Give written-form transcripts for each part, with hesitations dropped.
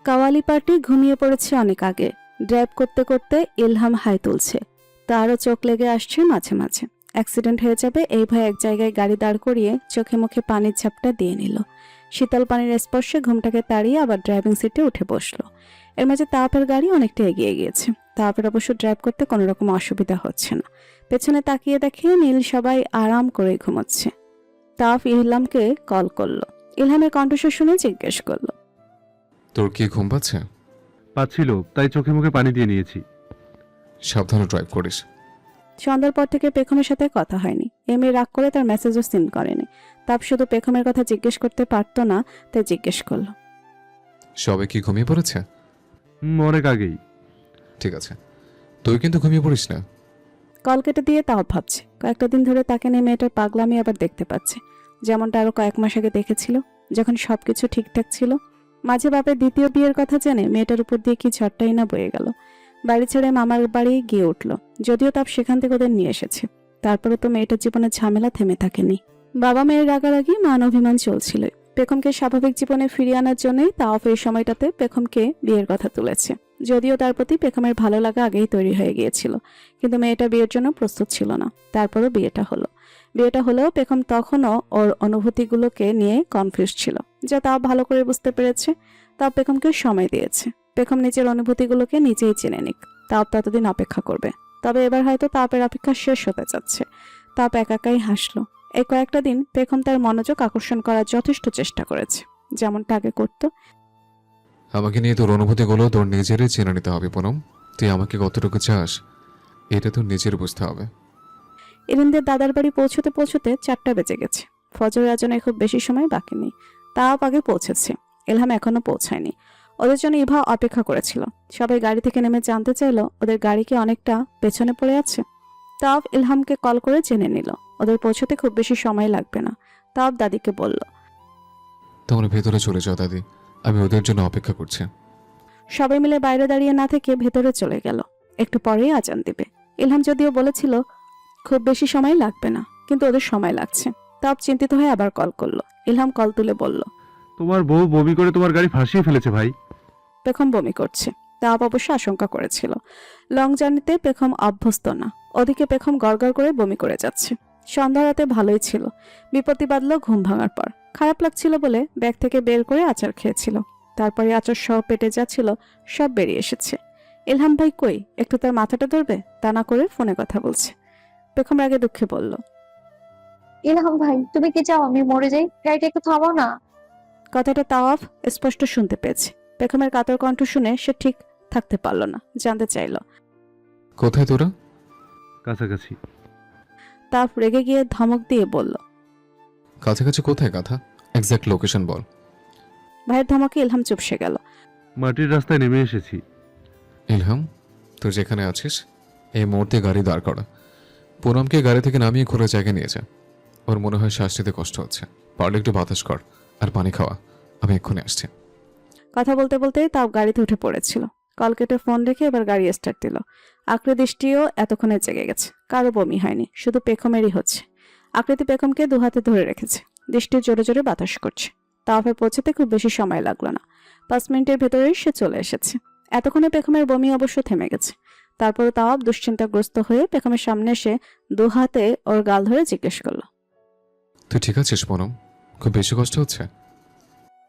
Qawwali party ঘুমিয়ে পড়েছে অনেক আগে। ড্রাইভ করতে করতে ইলহাম হাই তুলছে, তারও চোখ লেগে আসছে মাঝে মাঝে। অ্যাক্সিডেন্ট হয়ে যাবে এই ভয়ে এক জায়গায় গাড়ি দাঁড় করিয়ে চোখে মুখে পানির ঝাপটা দিয়ে নিল। শীতল পানির স্পর্শে ঘুমটাকে তাড়িয়ে আবার ড্রাইভিং সিটে উঠে বসলো। এর মাঝে তাওয়াফের গাড়ি অনেকটা এগিয়ে গিয়েছে। তাওয়াফের অবশ্য ড্রাইভ করতে কোনো রকম অসুবিধা হচ্ছে না। পেছনে তাকিয়ে দেখে নীল সবাই আরাম করে ঘুমোচ্ছে। তাওয়াফ ইলহামকে কল করলো। ইলহামের কণ্ঠস্বর শুনে জিজ্ঞেস করলো, তোর কি ঘুম পাচ্ছে? পাচ্ছিল, তাই চোখে মুখে পানি দিয়ে নিয়েছি। সাবধানে ড্রাইভ করিস। সন্ধ্যার পর থেকে পেখমের সাথে কথা হয়নি। এমনি রাগ করে তার মেসেজও সিন করেনি। তাপ শুধু পেখমের কথা জিজ্ঞেস করতে পারতো না, তাই জিজ্ঞেস করলো, সবে কি ঘুমিয়ে পড়েছে? অনেক আগেই। ঠিক আছে, তুই কিন্তু ঘুমিয়ে পড়িস না। কল কেটে দিয়ে তাও ভাবছে কয়েকটা দিন ধরে তাকে নিয়ে মেয়েটার পাগলামি আবার দেখতে পাচ্ছে, যেমনটা আরো কয়েক মাস আগে দেখেছিল, যখন সবকিছু ঠিকঠাক ছিল। মাঝে বাপের দ্বিতীয় বিয়ের কথা জেনে মেয়েটার উপর দিয়ে কি ঝড়টাই না বয়ে গেল। বাড়ি ছেড়ে মামার বাড়ি গিয়ে উঠল, যদিও তাপ সেখান থেকে ওদের নিয়ে এসেছে। তারপরে তো মেয়েটার জীবনে ঝামেলা থেমে থাকেনি। বাবা মেয়ের রাগারাগি মান অভিমান চলছিল। পেখমকে স্বাভাবিক জীবনে ফিরিয়ে আনার জন্যই তাওয়াফ এই সময়টাতে পেখমকে বিয়ের কথা তুলেছে। যদিও তার প্রতি পেখমের ভালো লাগা আগেই তৈরি হয়ে গিয়েছিল, কিন্তু মেয়েটা বিয়ের জন্য প্রস্তুত ছিল না। তারপরও বিয়েটা হলেও পেখম তখনও ওর অনুভূতিগুলোকে নিয়ে কনফিউজ ছিল, যা তাও ভালো করে বুঝতে পেরেছে। তাও পেখমকে সময় দিয়েছে। পেখম নিজের অনুভূতিগুলোকে নিজেই চেনে নিক। তাও ততদিন অপেক্ষা করবে। তবে এবার হয়তো তাপের অপেক্ষা শেষ হতে যাচ্ছে। তাপ একাই হাসলো। এই কয়েকটা দিন পেখম তার মনোযোগ আকর্ষণ করার যথেষ্ট চেষ্টা করেছে, যেমনটা আগে করত। আমাকে নিয়ে তোর অনুভূতিগুলো তোর নিজেরই চেনে নিতে হবে পুনম। তুই আমাকে কতটুকু চাস এটা তোর নিজের বুঝতে হবে। ইরিনদের দাদার বাড়ি পৌঁছতে পৌঁছতে 4টা বেজে গেছে। ফজরের আজানে খুব বেশি সময় বাকি নেই। তাপ আগে পৌঁছেছে, ইলহাম এখনো পৌঁছায়নি। ওদের জন্য ইভা অপেক্ষা করেছিল। সবাই গাড়ি থেকে নেমে জানতে চাইলো ওদের গাড়ি কি অনেকটা পেছনে পড়ে আছে। তাপ ইলহামকে কল করে জেনে নিল ওদের পৌঁছতে খুব বেশি সময় লাগবে না। তাপ দাদিকে বলল, তোমরা ভেতরে চলে যাও দাদি, আমি ওদের জন্য অপেক্ষা করছি। সবাই মিলে বাইরে দাঁড়িয়ে না থেকে ভেতরে চলে গেল। একটু পরেই আজান দিবে। ইলহাম যদিও বলেছিল খুব বেশি সময় লাগবে না, কিন্তু ওদের সময় লাগছে। তাপ চিন্তিত হয়ে আবার কল করলো। ইলহাম কল তুলে বলল, তোমার বউ বমি করে তোমার গাড়ি ভাসিয়ে ফেলেছে ভাই। পেখম বমি করছে। তাপ অবশ্য আশঙ্কা করেছিল। লং জার্নিতে পেখম অভ্যস্ত না। ওদিকে পেখম গড়গড় করে বমি করে যাচ্ছে। সন্ধ্যা রাতে ভালোই ছিল। বিপত্তি বাঁধল ঘুম ভাঙার পর। খারাপ লাগছিল বলে ব্যাগ থেকে বের করে আচার খেয়েছিল। তারপরে আচার সহ পেটে যা ছিল সব বেরিয়ে এসেছে। ইলহাম ভাই কই, একটু তার মাথাটা ধরবে? তা না করে ফোনে কথা বলছে। পেখম রাগে দুঃখে বলল, ইলহাম ভাই, তুমি কি চাও আমি মরে যাই? গাড়িটা একটু থামাও না। কথাটা তাওয়াফ স্পষ্ট শুনতে পেয়েছে। পেখমের কাতর কণ্ঠ শুনে সে ঠিক থাকতে পারল না, জানতে চাইল, কোথায় তোরা? কাছাকাছি। তাওয়াফ রেগে গিয়ে ধমক দিয়ে বলল, কাছাকাছি কোথায় কথা? এক্সাক্ট লোকেশন বল। ভাইয়ের ধমকে ইলহাম চুপসে গেল। মাটির রাস্তায় নেমে এসেছি। ইলহাম, তুই যেখানে আছিস এই মুহূর্তে গাড়ি দাঁড় করা। পুনমকে গাড়ি থেকে নামিয়ে খোলা জায়গায় নিয়ে যা। ওর মনে হয় শ্বাস নিতে কষ্ট হচ্ছে। পারলে একটু বাতাস কর আর পানি খাওয়া। আমি এক্ষুনি আসছি। কথা বলতে বলতে তাও গাড়িতে উঠে পড়েছিল। কল কেটে ফোন রেখে এবার গাড়ি স্টার্ট দিল। আকৃতি দৃষ্টিও এতক্ষণে জেগে গেছে। কারো বমি হয়নি, শুধু পেখমেরই হচ্ছে। আকৃতি পেখমকে দুহাতে ধরে রেখেছে। দৃষ্টি জোরে জোরে বাতাস করছে। তাওয়াফে পৌঁছতে খুব বেশি সময় লাগলো না। 5 মিনিটের ভেতরেই সে চলে এসেছে। এতক্ষণে পেখমের বমি অবশ্য থেমে গেছে। তারপরে তাওয়াফ দুশ্চিন্তাগ্রস্ত হয়ে পেখমের সামনে এসে দুহাতে ওর গাল ধরে জিজ্ঞেস করলো, তুই ঠিক আছিস পুনম? খুব বেশি কষ্ট হচ্ছে?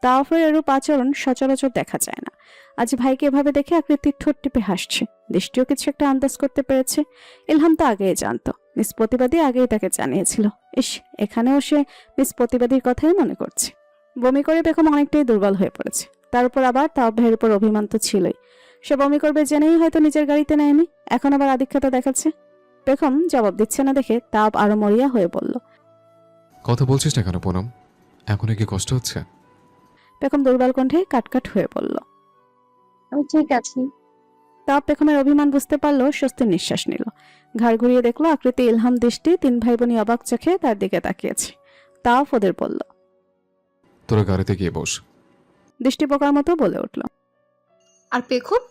তাওয়াফের এরূপ আচরণ সচরাচর দেখা যায় না। আজ ভাইকে এভাবে দেখে আকৃতির ঠোঁট টিপে হাসছে। দৃষ্টিও কিছু একটা আন্দাজ করতে পেরেছে। ইলহাম তো আগেই জানতো। মিস প্রতিবাদী আগেই তাকে জানিয়েছিল। ইস, এখানেও সে মিস প্রতিবাদীর কথাই মনে করছে। বমি করে পেখম অনেকটাই দুর্বল হয়ে পড়েছে। তার উপর আবার তাওয়াফ ভাইয়ের উপর অভিমান তো ছিলই। সে বমি করবে জেনেই হয়তো নিজের গাড়িতে নেয়নি, এখন আবার আধিক্যতা দেখাচ্ছে। পেখম জবাব দিচ্ছে না দেখে তাওয়াফ আরো মরিয়া হয়ে বলল, কথা বলছিস না কেন পুনম? এখনো কি কষ্ট হচ্ছে? পেখম দুর্বল কণ্ঠে কাটকাট হয়ে বলল। আমি ঠিক আছি। তাওয়াফ পেখমের অভিমান বুঝতে পারলো, স্বস্তির নিঃশ্বাস নিল। ঘাড় ঘুরিয়ে দেখলো আকৃতি, ইলহাম দৃষ্টি, 3 ভাই বোনই অবাক চোখে তার দিকে তাকিয়েছে। তাওয়াফ ওদের বলল, তোরা গাড়িতে গিয়ে বস। দৃষ্টি পোকার মতো বলে উঠল। আর পেখম?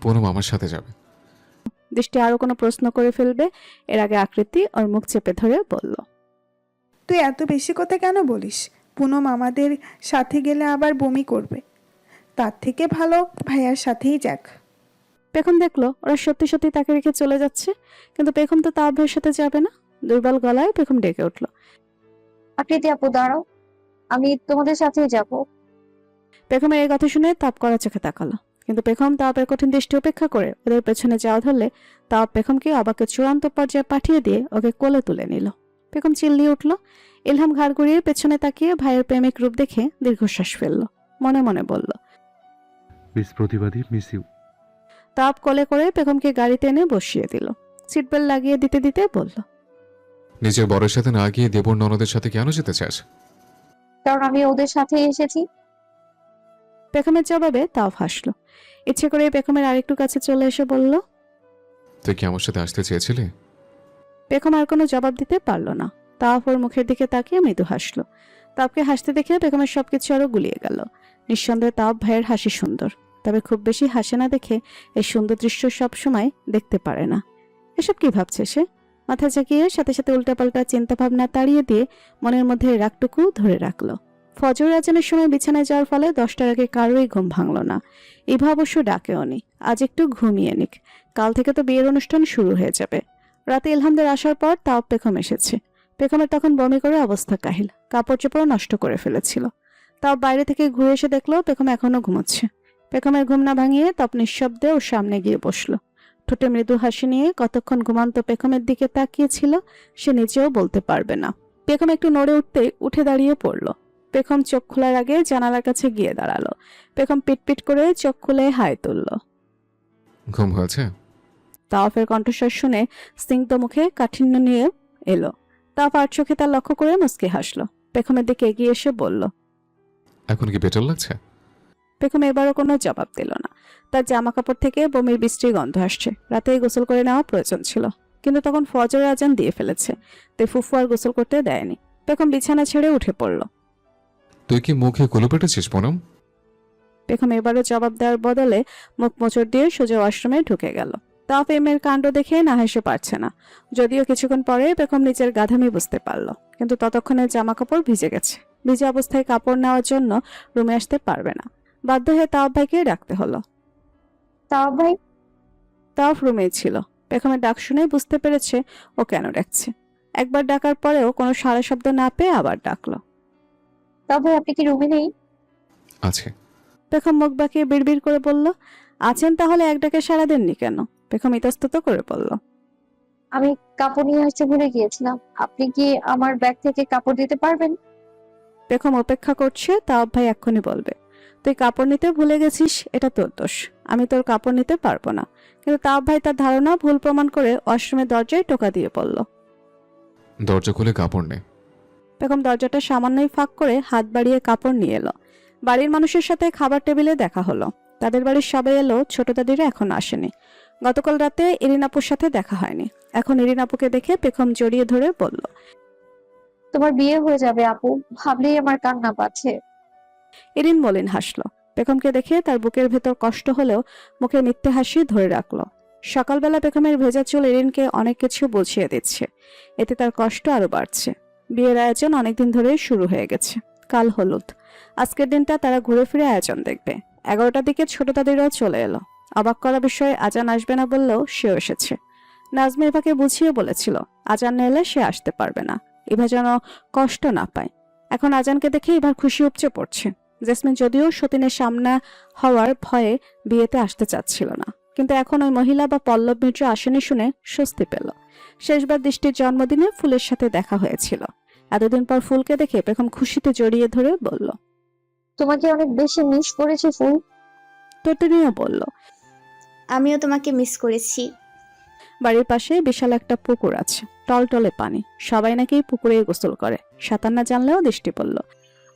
পুনম আমার সাথে যাবে। দৃষ্টি আরো কোনো প্রশ্ন করে ফেলবে এর আগে আকৃতি ওর মুখ চেপে ধরে বলল, তুই এত বেশি কথা কেন বলিস? পুনম আমাদের সাথে গেলে আবার বমি করবে। তার থেকে ভালো ভাইয়ার সাথেই যাক। পেখম দেখলো ওরা সত্যি সত্যি তাকে রেখে চলে যাচ্ছে, কিন্তু পেখম তো তার ভাইয়ের সাথে যাবে না। দুর্বল গলায় পেখম ডেকে উঠলো, আকৃতি আপু দাঁড়াও, আমি তোমাদের সাথেই যাব। পেখমের এই কথা শুনে তাপ করা চোখে তাকালো, কিন্তু পেখম তাপের কঠিন দৃষ্টি উপেক্ষা করে ওদের পেছনে যাওয়া ধরলে তাপ পেখমকে অবাকে চূড়ান্ত পর্যায়ে পাঠিয়ে দিয়ে ওকে কোলে তুলে নিল। পেখম চিল্লিয়ে উঠল। ইলহাম ঘাড় ঘুরিয়ে পেছনে তাকিয়ে ভাইয়ের প্রেমিক রূপ দেখে দীর্ঘশ্বাস ফেলল, মনে মনে বলল। মিস প্রতিবাদী, মিস ইউ। তাপ কোলে করে পেখমকে গাড়িতে এনে বসিয়ে দিল। সিট বেল্ট লাগিয়ে দিতে দিতে বলল, নিজের বরের সাথে না গিয়ে দেবর ননদের সাথে কেন যেতে চাস? কারণ আমি ওদের সাথেই এসেছি। পেখমের জবাবে তাও হাসলো। ইচ্ছে করে পেখমের আরেকটু কাছে চলে এসে বলল। তুই কি আমার সাথে আসতে চেয়েছিলি? পেখম আর কোনো জবাব দিতে পারল না। তাপ ওর মুখের দিকে তাকিয়ে মৃদু হাসলো। তাপকে হাসতে দেখে পেখমের সবকিছু আরো গুলিয়ে গেল। নিঃসন্দেহে তাপ ভাইয়ের হাসি সুন্দর, তবে খুব বেশি হাসে না দেখে এই সুন্দর দৃশ্য সব সময় দেখতে পারে না। এসব কি ভাবছে সে? মাথা ঝাঁকিয়ে সাথে সাথে উল্টাপাল্টা চিন্তা ভাবনা তাড়িয়ে দিয়ে মনের মধ্যে রাগটুকু ধরে রাখলো। ফজর আজানের সময় বিছানায় যাওয়ার ফলে 10টার আগে কারোই ঘুম ভাঙল না। ইভা অবশ্য ডাকেও নি, আজ একটু ঘুমিয়ে নিক, কাল থেকে তো বিয়ের অনুষ্ঠান শুরু হয়ে যাবে। রাতে ইলহামদের আসার পর তাও পেখম এসেছে। পেখমের তখন বমি করে অবস্থা কাহিল, কাপড় চোপড় নষ্ট করে ফেলেছিল। তাও বাইরে থেকে ঘুরে এসে দেখলো পেখম এখনো ঘুমোচ্ছে। পেখমের ঘুম না ভাঙিয়ে তপ নিঃশব্দে ওর সামনে গিয়ে বসলো। ঠোঁটে মৃদু হাসি নিয়ে কতক্ষণ ঘুমান্ত পেখমের দিকে তাকিয়েছিল সে নিজেও বলতে পারবে না। পেখম একটু নড়ে উঠে দাঁড়িয়ে পড়ল। পেখম চোখ খোলার আগে জানালার কাছে গিয়ে দাঁড়ালো। পেখম পিটপিট করে চোখ খুলে হাই তুলল। ঘুম হয়েছে? তাওয়াফের কণ্ঠস্বর শুনে স্নিগ্ধ মুখে কাঠিন্য নিয়ে এলো। তাওয়াফ আর চোখে তার লক্ষ্য করে মুচকি হাসলো। পেখমের দিকে এগিয়ে এসে বলল। এখন কি বেটার লাগছে? পেখম এবারও কোনো জবাব দিল না। তার জামা কাপড় থেকে বমির বৃষ্টি গন্ধ আসছে। রাতেই গোসল করে নেওয়া প্রয়োজন ছিল, কিন্তু তখন ফজরের আজান দিয়ে ফেলেছে, তাই ফুফু আর গোসল করতে দেয়নি। পেখম বিছানা ছেড়ে উঠে পড়ল। তুই কি মুখে কুলো পেটেছিস পুনম? পেখম এবারও জবাব দেওয়ার বদলে মুখ মোচড় দিয়ে সোজা ওয়াশরুমে ঢুকে গেল। তাও প্রেমের কাণ্ড দেখে না হেসে পারছে না। যদিও কিছুক্ষণ পরে পেখম নিজের গাধামি বুঝতে পারল, কিন্তু ততক্ষণে জামা কাপড় ভিজে গেছে। ভিজে অবস্থায় কাপড় নেওয়ার জন্য রুমে আসতে পারবে না। বাধ্য হয়ে তাও ভাইকে ডাকতে হলো। তাও ভাই, তাও রুমেই ছিল। পেখমের ডাক শুনে বুঝতে পেরেছে ও কেন ডাকছে। একবার ডাকার পরেও কোনো সাড়া শব্দ না পেয়ে আবার ডাকলো। তাও ভাই আপনি কি রুমে নেই? আছে। পেখম মুখ বাঁকিয়ে বিড়বিড় করে বলল, আছেন তাহলে এক ডাকে সাড়া দেননি কেন? পেখম ইতস্তত করে বলল, আমি কাপড় নিয়ে আসতে ভুলে গিয়েছিলাম, আপনি কি আমার ব্যাগ থেকে কাপড় দিতে পারবেন? পেখম অপেক্ষা করছে তাও ভাই এক্ষুনি বলবে। তুই কাপড় নিতে ভুলে গেছিস, এটা তোর দোষ, আমি তোর কাপড় নিতে পারবো না। কিন্তু তাও ভাই তার ধারণা ভুল প্রমাণ করে ওয়াশরুমের দরজায় টোকা দিয়ে পড়ল। দরজা খুলে কাপড় নে। পেখম দরজাটা সামান্যই ফাঁক করে হাত বাড়িয়ে কাপড় নিয়ে এলো। বাড়ির মানুষের সাথে খাবার টেবিলে দেখা হলো। তাদের বাড়ির সবাই এলো, ছোট দাদিরা এখনো আসেনি। গতকাল রাতে ইরিন আপুর সাথে দেখা হয়নি। এখন ইরিন আপুকে দেখে পেখম জড়িয়ে ধরে বলল, তোমার বিয়ে হয়ে যাবে আপু, ভাবলেই আমার কান্না পাচ্ছে। ইরিন মলিন হাসলো। পেখমকে দেখে তার বুকের ভেতর কষ্ট হলেও মুখে মিথ্যে হাসি ধরে রাখলো। সকালবেলা পেখমের ভেজা চুল ইরিনকে অনেক কিছু বুঝিয়ে দিচ্ছে, এতে তার কষ্ট আরো বাড়ছে। বিয়ের আয়োজন অনেকদিন ধরেই শুরু হয়ে গেছে। কাল হলুদ, আজকের দিনটা তারা ঘুরে ফিরে আয়োজন দেখবে। 11টার দিকে ছোট দাদিরাও চলে এলো। অবাক করা বিষয়ে আজান আসবে না বললেও সেও এসেছে। নাজমা ইভাকে বুঝিয়ে বলেছিল আজান না এলে সে আসতে পারবে না, ইভা যেন কষ্ট না পায়। এখন আজানকে দেখে এবার খুশি উপচে পড়ছে। জেসমিন যদিও সতীনের সামনা হওয়ার ভয়ে বিয়েতে আসতে চাচ্ছিল না, কিন্তু এখন ওই মহিলা বা পল্লব মিত্র আসেনি শুনে স্বস্তি পেল। শেষবার দৃষ্টির জন্মদিনে ফুলের সাথে দেখা হয়েছিল। এতদিন পর ফুলকে দেখে পেখম খুশিতে জড়িয়ে ধরে বলল, তোমাকে অনেক বেশি মিস করেছি ফুল। তটিনীও বলল, আমিও তোমাকে মিস করেছি। বাড়ির পাশে বিশাল একটা পুকুর আছে, টলটলে পানি। সবাই নাকি পুকুরে গোসল করে, সাঁতার না জানলেও দৃষ্টি পড়ল।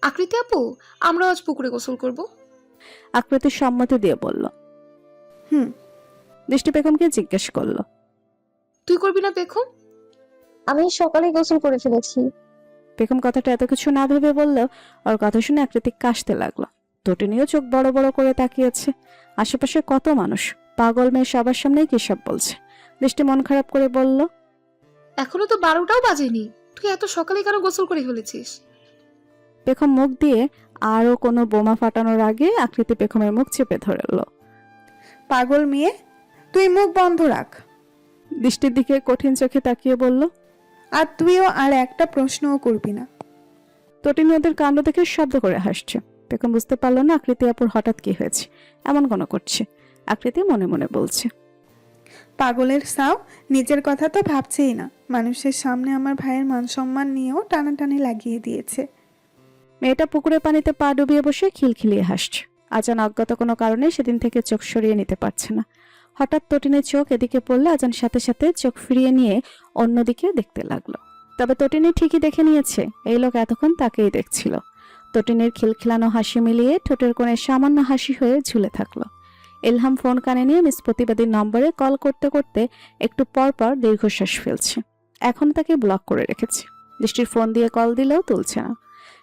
আকৃতি আপু, আমরা আজ পুকুরে গোসল করব। আকৃতির সম্মতি দিয়ে বলল। হুম। দৃষ্টি পেখমকে জিজ্ঞেস করলো, তুই করবি না পেখম? আমি সকালে গোসল করে ফেলেছি। পেখম কথাটা এত কিছু না ভেবে বললেও ওর কথা শুনে আকৃতি কাশতে লাগলো। তটিনীও চোখ বড় বড় করে তাকিয়েছে। আশেপাশে কত মানুষ, পাগল মেয়ে সবার সামনেই কি সব বলছে। দৃষ্টি মন খারাপ করে বলল, এখনো তো 12টাও বাজেনি, তুই এত সকালে কেন গোসল করে ফেলেছিস? পেখম মুখ দিয়ে আরও কোনো বোমা ফাটানোর আগে আকৃতি পেখমের মুখ চেপে ধরল। পাগল মেয়ে, তুই মুখ বন্ধ রাখ। দৃষ্টির দিকে কঠিন চোখে তাকিয়ে বলল। আর তুইও আর একটা প্রশ্নও করবি না। তটিনী ওদের কাণ্ড দেখে শব্দ করে হাসছে। পেখম বুঝতে পারলো না আকৃতি আপুর হঠাৎ কি হয়েছে, এমন কোনো করছে। আকৃতি মনে মনে বলছে, পাগলের সাও নিজের কথা তো ভাবছেই না, মানুষের সামনে আমার ভাইয়ের মান সম্মান নিয়েও টানাটানি লাগিয়ে দিয়েছে। মেয়েটা পুকুরের পানিতে পা ডুবিয়ে বসে খিলখিলিয়ে হাসছে। আজান অজ্ঞাত কোনো কারণে সেদিন থেকে চোখ সরিয়ে নিতে পারছে না। হঠাৎ তটিনীর চোখ এদিকে পড়লে আজান সাথে সাথে চোখ ফিরিয়ে নিয়ে অন্যদিকে দেখতে লাগলো। তবে তটিনী ঠিকই দেখে নিয়েছে এই লোক এতক্ষণ তাকেই দেখছিল। তটিনীর খিলখিলানো হাসি মিলিয়ে ঠোঁটের কোণে সামান্য হাসি হয়ে ঝুলে থাকলো। ইলহাম ফোন কানে নিয়ে মিস প্রতিবাদীর নম্বরে কল করতে করতে একটু পর পর দীর্ঘশ্বাস ফেলছে। এখন তাকে ব্লক করে রেখেছে। দৃষ্টির ফোন দিয়ে কল দিলেও তুলছে না।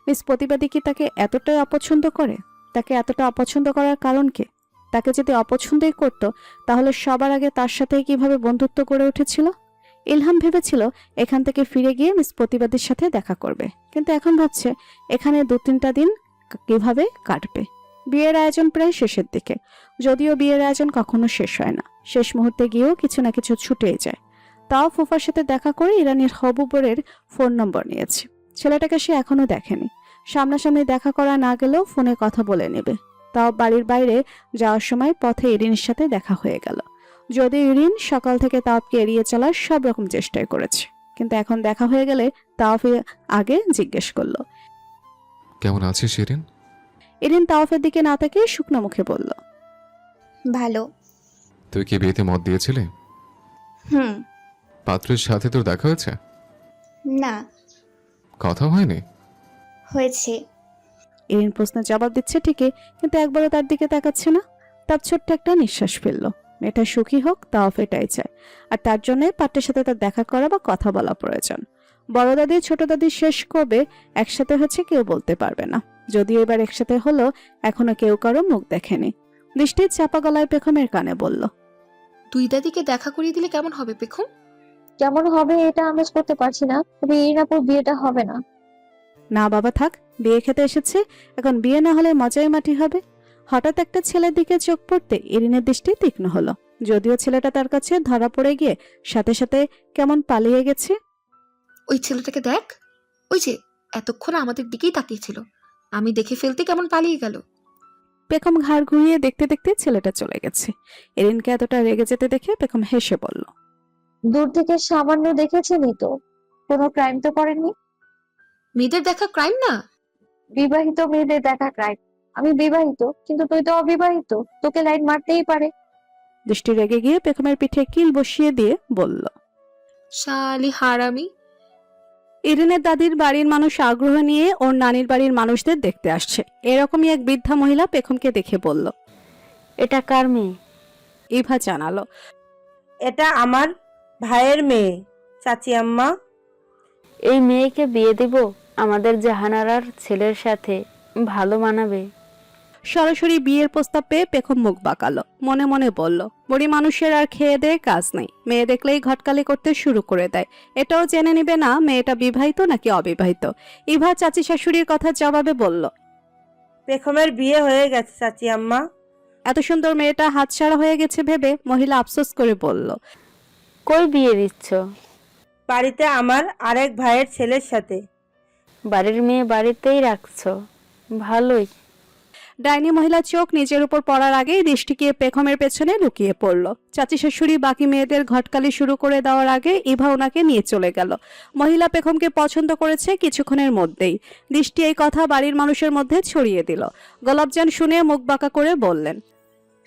মিস প্রতিবাদী কি তাকে এতটাই অপছন্দ করে? তাকে এতটা অপছন্দ করার কারণ কি? তাকে যদি অপছন্দই করত তাহলে সবার আগে তার সাথেই কিভাবে বন্ধুত্ব গড়ে উঠেছিল? ইলহাম ভেবেছিল এখান থেকে ফিরে গিয়ে মিস প্রতিবাদীর সাথে দেখা করবে, কিন্তু এখন ভাবছে এখানে 2-3টা দিন কিভাবে কাটবে। বিয়ের আয়োজন প্রায় শেষের দিকে, যদিও বিয়ের আয়োজন কখনো শেষ হয় না, শেষ মুহূর্তে গিয়েও কিছু না কিছু ছুটেই যায়। তাও ফুফার সাথে দেখা করে ইরানির হবু বরের ফোন নম্বর নিয়েছে। ছেলেটাকে সে এখনো দেখেনি। সামনাসামনি দেখা করা না গেলেও ফোনে কথা বলে নেবে। তাও বাড়ির বাইরে যাওয়ার সময় পথে ইরিনের সাথে দেখা হয়ে গেল। যদিও ইরিন সকাল থেকে তাওফকে এড়িয়ে চলার সব রকম চেষ্টাই করেছে, কিন্তু এখন দেখা হয়ে গেলে তাওফ আগে জিজ্ঞেস করলো, কেমন আছিস শিরিন? ইরিন তাওফের দিকে না তাকিয়ে শুকনো মুখে বলল, ভালো। তুই কি বিয়েতে মত দিয়েছিলে? হুম। পাত্রের সাথে তোর দেখা হয়েছে? না। কথা হয়নি? হয়েছে। ইরিন প্রশ্নের জবাব দিচ্ছে ঠিকই, কিন্তু একবারও তার দিকে তাকাচ্ছে না। তার ছোট্ট একটা নিঃশ্বাস ফেলল। মেয়েটা সুখী হোক তাওফ এটাই চায়, আর তার জন্যই পাত্রের সাথে তার দেখা করা বা কথা বলা প্রয়োজন। বড় দাদি ছোট দাদি শেষ কবে একসাথে হচ্ছে কেউ বলতে পারবে না। যদিও এবার একসাথে হলো, এখনো কেউ কারো মুখ দেখেনি। দৃষ্টির চাপা গলায় পেখমের কানে বলল, দুই দাদিকে দেখা করিয়ে দিলে কেমন হবে পেখম? কেমন হবে এটা আন্দাজ করতে পারছি না, তবে ইরিনাপুর বিয়েটা হবে না। না বাবা থাক, বিয়ে খেতে এসেছে, এখন বিয়ে না হলে মজাই মাটি হবে। হঠাৎ একটা ছেলের দিকে চোখ পড়তে ইরিনের দৃষ্টি তীক্ষ্ণ হলো। যদিও ছেলেটা তার কাছে ধরা পড়ে গিয়ে সাথে সাথে কেমন পালিয়ে গেছে। ওই ছেলেটাকে দেখ, ওই যে এতক্ষণ আমাদের দিকেই তাকিয়েছিল, আমি দেখে ফেলতে কেমন পালিয়ে গেল। পেখম ঘাড় ঘুরিয়ে দেখতে দেখতে ছেলেটা চলে গেছে। এরিনকে এতটা রেগে যেতে দেখে পেখম হেসে বলল, দূর থেকে সামান্য দেখেছেনই তো, কোনো ক্রাইম তো করেননি। মেয়েদের দেখা ক্রাইম না? বিবাহিত মেয়েদের দেখা ক্রাইম। আমি বিবাহিত, কিন্তু তুই তো অবিবাহিত, তোকে লাইন মারতেই পারে। দৃষ্টি রেগে গিয়ে পেখমের পিঠে কিল বসিয়ে দিয়ে বলল, শালি হারামি। ইরিনের দাদির বাড়ির মানুষ আগ্রহ নিয়ে ওর নানির বাড়ির মানুষদের দেখতে আসছে। এরকমই এক বৃদ্ধা মহিলা পেখমকে দেখে বলল, এটা কার মেয়ে? ইভা জানালো, এটা আমার ভাইয়ের মেয়ে, চাচি আম্মা। এই মেয়েকে বিয়ে দিব আমাদের জাহানারার ছেলের সাথে, ভালো মানাবে। সরাসরি বিয়ের প্রস্তাব পেয়ে পেখম মুখ বাঁকালো। মনে মনে বলল, বুড়ি মানুষের আর খেয়ে দেয়ে কাজ নেই, মেয়ে দেখলেই ঘটকালি করতে শুরু করে দেয়। এটাও জেনে নিবে না মেয়েটা বিবাহিত নাকি অবিবাহিত। ইভা চাচি শাশুড়ির কথা জবাবে বলল, পেখমের বিয়ে হয়ে গেছে চাচি আম্মা। এত সুন্দর মেয়েটা হাতছাড়া হয়ে গেছে ভেবে মহিলা আফসোস করে বলল, কই বিয়ে দিচ্ছ? বাড়িতে আমার আরেক ভাইয়ের ছেলের সাথে। বাড়ির মেয়ে বাড়িতেই রাখছো, ভালোই। ডাইনি মহিলা চোখ নিজের উপর পড়ার আগেই দৃষ্টি গিয়ে পেখমের পেছনে লুকিয়ে পড়ল। চাচি শাশুড়ি বাকি মেয়েদের ঘটকালি শুরু করে দেওয়ার আগে ইভা ওনাকে নিয়ে চলে গেল। মহিলা পেখমকে পছন্দ করেছে কিছুক্ষণের মধ্যেই। দৃষ্টি এই কথা বাড়ির মানুষের মধ্যে ছড়িয়ে দিল। গোলাপজান শুনে মুখ বাঁকা করে বললেন,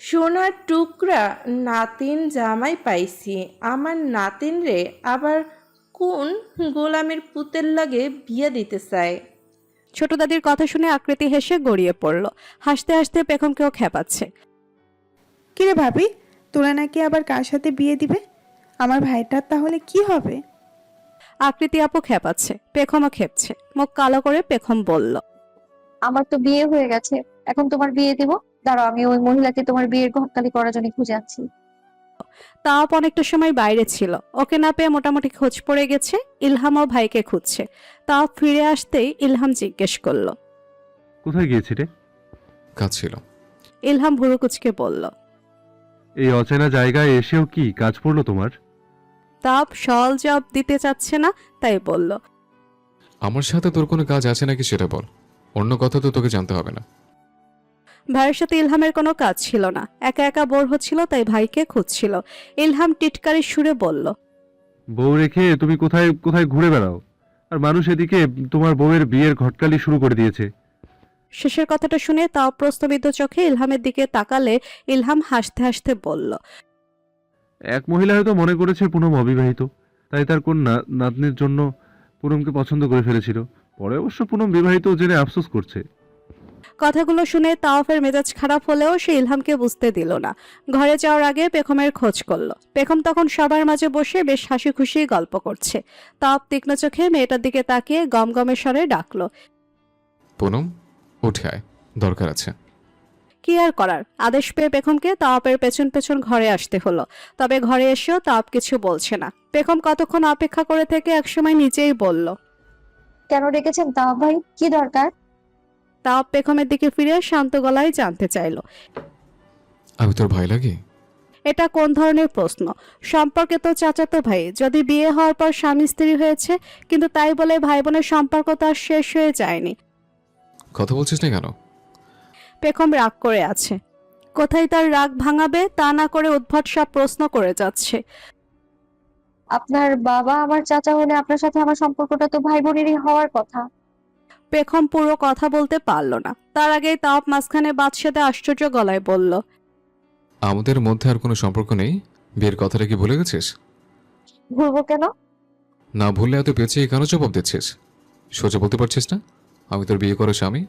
সোনার টুকরা নাতিন জামাই পাইছি, আমার নাতিন রে আবার কোন গোলামের পুতের লাগে বিয়ে দিতে চায়। ছোট দাদির কথা শুনে আকৃতি হেসে গড়িয়ে পড়ল। হাসতে হাসতে পেখমকেও খেপাচ্ছে। কিরে ভাবি, তোরা নাকি আবার কার সাথে বিয়ে দিবে? আমার ভাইটার তাহলে কি হবে? আকৃতি আপু খেপাচ্ছে, পেখমও খেপছে। মুখ কালো করে পেখম বলল, আমার তো বিয়ে হয়ে গেছে, এখন তোমার বিয়ে দিব। দাঁড়াও, আমি ওই মহিলাকে তোমার বিয়ের ঘটকালি করার জন্য খুঁজে আনছি। তাও অনেকটা সময় বাইরে ছিল, ওকে না পেয়ে মোটামুটি খোঁজ পড়ে গেছে। ইলহামও ভাইকে খুঁজছে। তাও ফিরে আসতেই ইলহাম জিজ্ঞেস করলো, কোথায় গিয়েছিলে? কাজ ছিল। ইলহাম ভুরু কুচকে বলল। এই অচেনা জায়গায় এসেও কি কাজ পড়লো তোমার? তাপ সল জবাব দিতে চাচ্ছে না, তাই বলল। আমার সাথে তোর কোনো কাজ আছে নাকি সেটা বল, অন্য কথা তো তোকে জানতে হবে না। ভাইয়ের সাথে ইলহামের কোনো কাজ ছিল না, একা একা বোর হচ্ছিল, তাই ভাইকে খুঁজছিল। ইলহাম টিটকারি সুরে বলল। বউ রেখে তুমি কোথায় কোথায় ঘুরে বেড়াও, আর মানুষ এদিকে তোমার বউয়ের বিয়ের ঘটকালি শুরু করে দিয়েছে। শেষের কথাটা শুনে তাও প্রশ্নবিদ্ধ চোখে ইলহামের দিকে তাকালে ইলহাম হাসতে হাসতে বলল। এক মহিলা হয়তো মনে করেছে পুনম অবিবাহিত, তাই তার কন্যা নাতনির জন্য পুনমকে পছন্দ করে ফেলেছিল। পরে অবশ্য পুনম বিবাহিত জেনে আফসোস করছে। কথাগুলো শুনে তাওফের মেজাজ খারাপ হলেও সে ইলহামকে বুঝতে দিল না। ঘরে যাওয়ার আগে পেখমের খোঁজ করলো। পেখম তখন সবার মাঝে বসে বেশ হাসি খুশি গল্প করছে। তাওফ তীক্ষ্ণ চোখে মেয়েটার দিকে তাকিয়ে গমগমের স্বরে ডাকলো। পুনম, উঠে আয়, দরকার আছে। কি আর করার, আদেশ পেয়ে পেখমকে তাওপের পেছন পেছন ঘরে আসতে হলো। তবে ঘরে এসেও তাওপ কিছু বলছে না। পেখম কতক্ষণ অপেক্ষা করে থেকে একসময় নিজেই বলল। কেন ডেকেছেন তাও ভাই, কি দরকার? তাওপ পেখমের দিকে ফিরে শান্ত গলায় জানতে চাইলো। আমি তোর ভাই লাগি? এটা কোন ধরনের প্রশ্ন? সম্পর্কে তো চাচাতো ভাই, যদি বিয়ে হওয়ার পর স্বামী স্ত্রী হয়েছে, কিন্তু তাই বলে ভাই বোনের সম্পর্ক তো আর শেষ হয়ে যায়নি। কথা বলছিস না কেন? পেখম রাগ করে আছে। কোথায় তার রাগ ভাঙাবে তা না করে উদ্ভট সব প্রশ্ন করে যাচ্ছে। আপনার বাবা আমার চাচা হলে আপনার সাথে আমার সম্পর্কটা তো ভাই বোনেরই হওয়ার কথা। পেখম পুরো কথা বলতে পারল না। তার আগেই তাওপ মাঝখানে বাদ সেধে আশ্চর্য গলায় বলল। আমাদের মধ্যে আর কোনো সম্পর্ক নেই? বিয়ের কথাটা কি ভুলে গেছিস? ভুলবো কেন? না ভুললে এত পেঁচিয়ে কেন জবাব দিচ্ছিস? সোজা বলতে পারছিস না আমি তোর বিয়ে করা স্বামী?